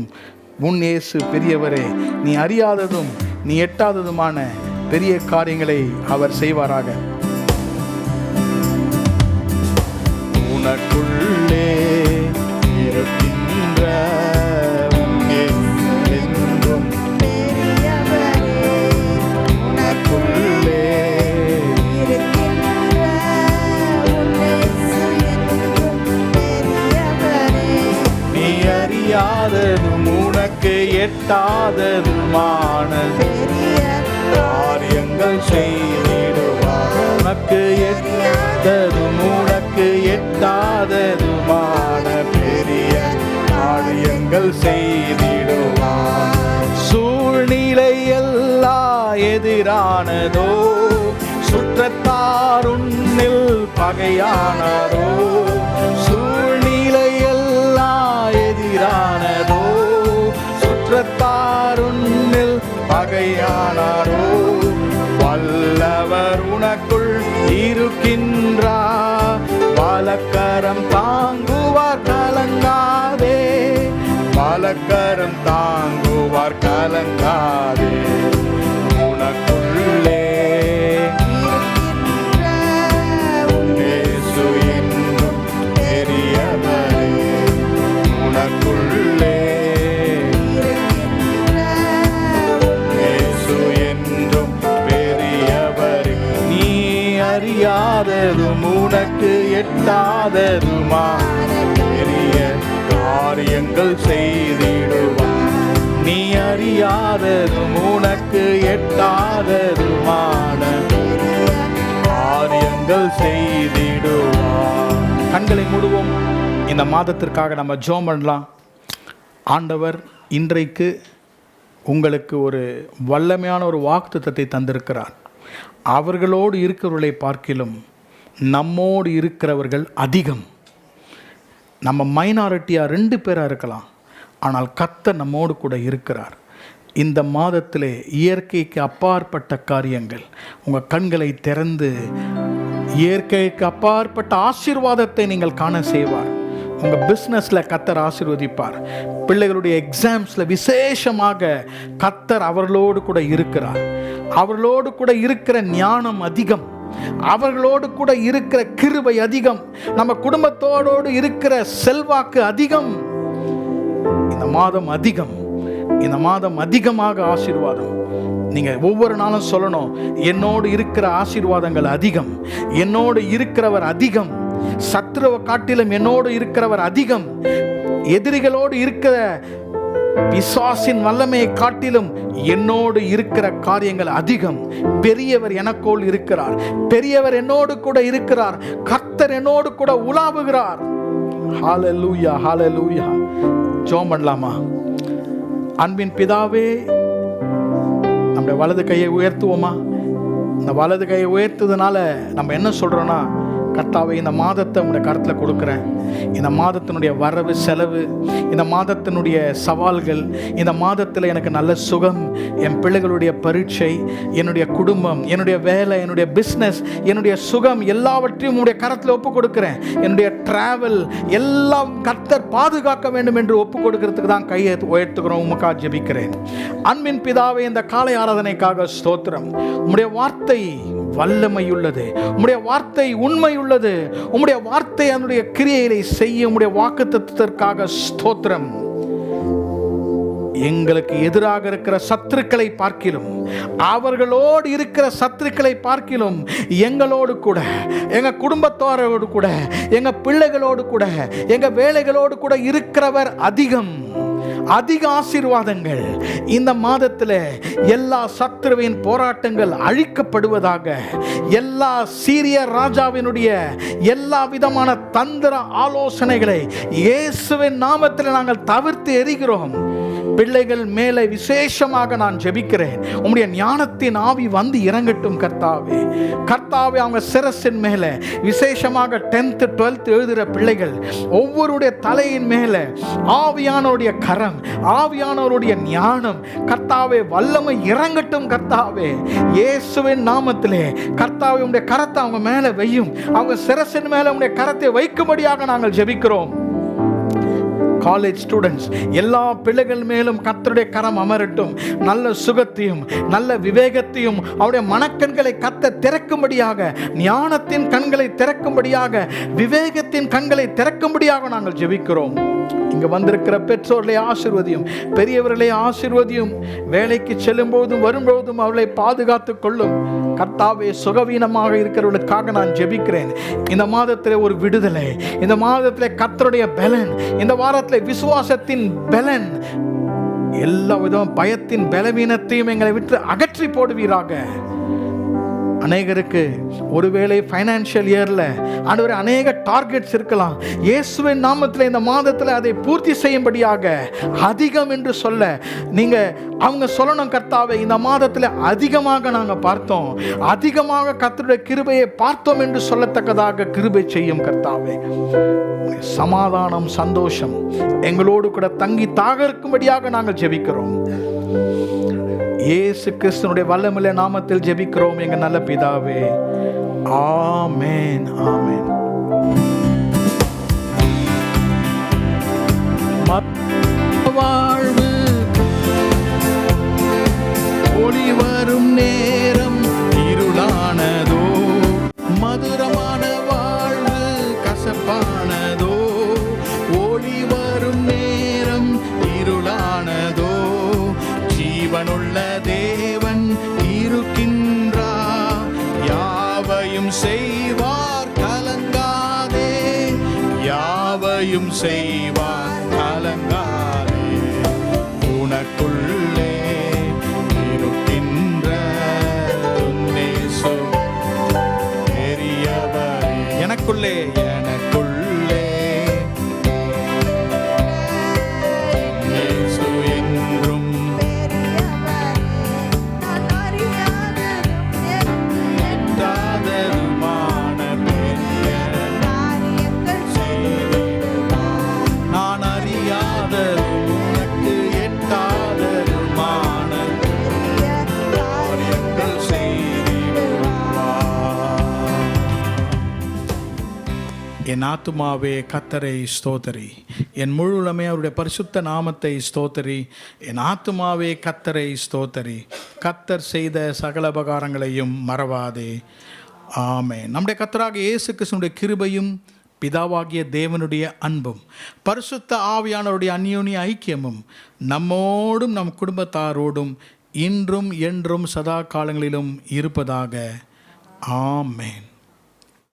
உன் இயேசு பெரியவரே, நீ அறியாததும் நீ எட்டாததுமான பெரிய காரியங்களை அவர் செய்வாராக. உனக்குள்ளே இருக்கின்ற என்றும் பெரியவரே, உனக்குள்ளே இருக்கின்ற என்றும் பெரியவரே, நீ அறியாததும் உனக்கு எட்டாததுமான பெரிய காரியங்கள் செய்திடுவார். உனக்கு எட்டாததும் உனக்கு எட்டாததுமான பெரிய காரியங்கள் செய்திடுவார். சூழ்நிலை எல்லாம் எதிரானதோ, சுற்றத்தார் உன்னில் பகையானதோ, சூழ்நிலை எல்லாம் எதிரானதோ, சுற்றத்தார் உன்னில் பகையானதோ, வல்லவர் உனக்குள் இருக்கின்றார். பலக்கரம் தாங்குவார் கலங்காதே, பலக்கரம் தாங்குவார் கலங்காதே. உனக்குள்ளே இயேசு என்றும் பெரியவரே, உனக்குள்ளே இயேசு என்றும் பெரியவரே, நீ அறியாததும் உனக்கு எட்டாததுமா பெரிய காரியங்கள் செய்திடுவார். நீ அறியாததும் உனக்கு எட்டாததுமான காரியங்கள் செய்திடுவார். கண்களை மூடுவோம். இந்த மாதத்திற்காக நம்ம ஜெபம் பண்ணலாம். ஆண்டவர் இன்றைக்கு உங்களுக்கு ஒரு வல்லமையான ஒரு வாக்குத்தத்தத்தை தந்திருக்கிறார். அவர்களோடு இருக்கிறவர்களை பார்க்கிலும் நம்மோடு இருக்கிறவர்கள் அதிகம். நம்ம மைனாரிட்டியாக 2 பேராக இருக்கலாம், ஆனால் கர்த்தர் நம்மோடு கூட இருக்கிறார். இந்த மாதத்திலே இயற்கைக்கு அப்பாற்பட்ட காரியங்கள் உங்கள் கண்களை திறந்து இயற்கைக்கு அப்பாற்பட்ட ஆசீர்வாதத்தை நீங்கள் காண செய்வார். உங்கள் பிஸ்னஸில் கர்த்தர் ஆசீர்வதிப்பார். பிள்ளைகளுடைய எக்ஸாம்ஸில் விசேஷமாக கர்த்தர் அவர்களோடு கூட இருக்கிறார். அவர்களோடு கூட இருக்கிற ஞானம் அதிகம், அவர்களோடு கூட இருக்கிற கிருபை அதிகம், நம்ம குடும்பத்தோடு இருக்கிற செல்வாக்கு அதிகம். இந்த மாதம் அதிகம், இந்த மாதம் அதிகமாக ஆசீர்வாதம். நீங்கள் ஒவ்வொரு நாளும் சொல்லணும், என்னோடு இருக்கிற ஆசீர்வாதங்கள் அதிகம், என்னோடு இருக்கிறவர் அதிகம், சத்துருவை காட்டிலும் என்னோடு இருக்கிறவர் அதிகம், எதிரிகளோடு இருக்கிற பிசாசின் வல்லமையை காட்டிலும் என்னோடு இருக்கிற காரியங்கள் அதிகம். பெரியவர் எனக்கோள் இருக்கிறார், பெரியவர் என்னோடு கூட இருக்கிறார், கர்த்தர் என்னோடு கூட உலாவுகிறார். ஹல்லேலூயா, ஹல்லேலூயா. ஜெபம் பண்ணலாமா? அன்பின் பிதாவே, நம்முடைய வலது கையை உயர்த்துவோமா? இந்த வலது கையை உயர்த்துறதுனால நம்ம என்ன சொல்றோம்னா, கர்த்தாவே, இந்த மாதத்தை உங்களுடைய கருத்தில் கொடுக்குறேன். இந்த மாதத்தினுடைய வரவு செலவு, இந்த மாதத்தினுடைய சவால்கள், இந்த மாதத்தில் எனக்கு நல்ல சுகம், என் பிள்ளைகளுடைய பரீட்சை, என்னுடைய குடும்பம், என்னுடைய வேலை, என்னுடைய பிஸ்னஸ், என்னுடைய சுகம் எல்லாவற்றையும் உங்களுடைய கரத்தில் ஒப்பு கொடுக்குறேன். என்னுடைய டிராவல் எல்லாம் கர்த்தர் பாதுகாக்க வேண்டும் என்று ஒப்பு கொடுக்கறதுக்கு தான் கையை உயர்த்துக்கிறோம். உமக்காக ஜெபிக்கிறேன். அன்பின் பிதாவே, இந்த காலை ஆராதனைக்காக ஸ்தோத்திரம். உம்முடைய வார்த்தை வல்லமையுள்ளது, உம்முடைய வார்த்தை உண்மையுள்ளது, உம்முடைய வார்த்தை அதனுடைய கிரியையை செய்ய உம்முடைய வாக்குத்தத்தத்திற்காக ஸ்தோத்திரம். எங்களுக்கு எதிராக இருக்கிற சத்துருக்களை பார்க்கிலும், அவர்களோடு இருக்கிற சத்துருக்களை பார்க்கிலும், எங்களோடு கூட, எங்க குடும்பத்தாரோடு கூட, எங்க பிள்ளைகளோடு கூட, எங்க வேலைகளோடு கூட இருக்கிறவர் அதிகம். அதிக ஆசீர்வாதங்கள் இந்த மாதத்தில். எல்லா சத்துருவின் போராட்டங்கள் அழிக்கப்படுவதாக. எல்லா சீரிய ராஜாவினுடைய எல்லா விதமான தந்திர ஆலோசனைகளை இயேசுவின் நாமத்தில் நாங்கள் தவிர்த்து எறிகிறோம். பிள்ளைகள் மேலே விசேஷமாக நான் ஜெபிக்கிறேன். உம்முடைய ஞானத்தின் ஆவி வந்து இறங்கட்டும் கர்த்தாவே. கர்த்தாவே, அவங்க சிரசின் மேலே விசேஷமாக 10th 12th எழுதுகிற பிள்ளைகள் ஒவ்வொருடைய தலையின் மேலே ஆவியானவருடைய கரம், ஆவியானவருடைய ஞானம் கர்த்தாவே வல்லமை இறங்கட்டும் கர்த்தாவே. இயேசுவின் நாமத்திலே கர்த்தாவே, உம்முடைய கரத்தை அவங்க மேலே வையும். அவங்க சிரசின் மேலே உம்முடைய கரத்தை வைக்கும்படியாக நாங்கள் ஜெபிக்கிறோம். காலேஜ் ஸ்டூடெண்ட்ஸ் எல்லா பிள்ளைகள் மேலும் கர்த்தருடைய கரம் அமரட்டும். நல்ல சுகத்தையும் நல்ல விவேகத்தையும் அவருடைய மனக்கண்களை கர்த்தர் திறக்கும்படியாக, ஞானத்தின் கண்களை திறக்கும்படியாக, விவேகத்தின் கண்களை திறக்கும்படியாக நாங்கள் ஜெபிக்கிறோம். இங்க வந்திருக்கிற பெற்றோர்களை ஆசீர்வதியும், பெரியவர்களை ஆசீர்வதியும். வேலைக்கு செல்லும் போதும் வரும்போதும் அவளை பாதுகாத்துக் கொள்ளும் கர்த்தாவே. சுகவீனமாக இருக்கிறவர்களுக்காக நான் ஜெபிக்கிறேன். இந்த மாதத்தில் ஒரு விடுதலை, இந்த மாதத்தில் கர்த்தருடைய பலன், இந்த வாரத்தில் விசுவாசத்தின் பலன், எல்லா விதமும் பயத்தின் பலவீனத்தையும் எங்களை விட்டு அகற்றி போடுவீராக. அநேகருக்கு ஒருவேளை ஃபைனான்ஷியல் இயரில் ஆண்டவரே அநேக டார்கெட்ஸ் இருக்கலாம். இயேசுவின் நாமத்தில் இந்த மாதத்தில் அதை பூர்த்தி செய்யும்படியாக அதிகம் என்று சொல்ல நீங்கள் அவங்க சொல்லணும் கர்த்தாவே. இந்த மாதத்தில் அதிகமாக நாங்கள் பார்த்தோம், அதிகமாக கர்த்தருடைய கிருபையை பார்த்தோம் என்று சொல்லத்தக்கதாக கிருபை செய்யும் கர்த்தாவே. சமாதானம், சந்தோஷம் எங்களோடு கூட தங்கி தாகருக்கும்படியாக நாங்கள் ஜெபிக்கிறோம். இயேசு கிறிஸ்துவினுடைய வல்லமையுள்ள நாமத்தில் ஜெபிக்கிறோம் எங்கள் நல்ல பிதாவே. ஆமென், ஆமென். வாழ்வு ஒளி வரும் நேரம் இருளானதோ, மதுரமான வாழ்வு கசப்பானதோ, ஒளி வரும் நேரம் இருளானதோ, ஜீவனுள்ள தேவன் இருக்கின்றார், யாவையும் செய்வார் கலங்காதே, யாவையும் செய்வார் கலங்காதே. உனக்குள்ளே இருக்கின்ற உன்னேசு பெரியவரே, எனக்குள்ளே எனக்குள்ளே இயேசு என்றும் என் ஆத்துமாவே கர்த்தரை ஸ்தோத்தரி, என் முழுமே அவருடைய பரிசுத்த நாமத்தை ஸ்தோத்தரி. என் ஆத்துமாவே கர்த்தரை ஸ்தோத்தரி, கர்த்தர் செய்த சகல உபகாரங்களையும் மறவாதே. ஆமென். நம்முடைய கர்த்தராகிய இயேசு கிறிஸ்துவினுடைய கிருபையும் பிதாவாகிய தேவனுடைய அன்பும் பரிசுத்த ஆவியானவருடைய அந்யோன்ய ஐக்கியமும் நம்மோடும் நம் குடும்பத்தாரோடும் இன்றும் என்றும் சதா காலங்களிலும் இருப்பதாக. ஆமென்.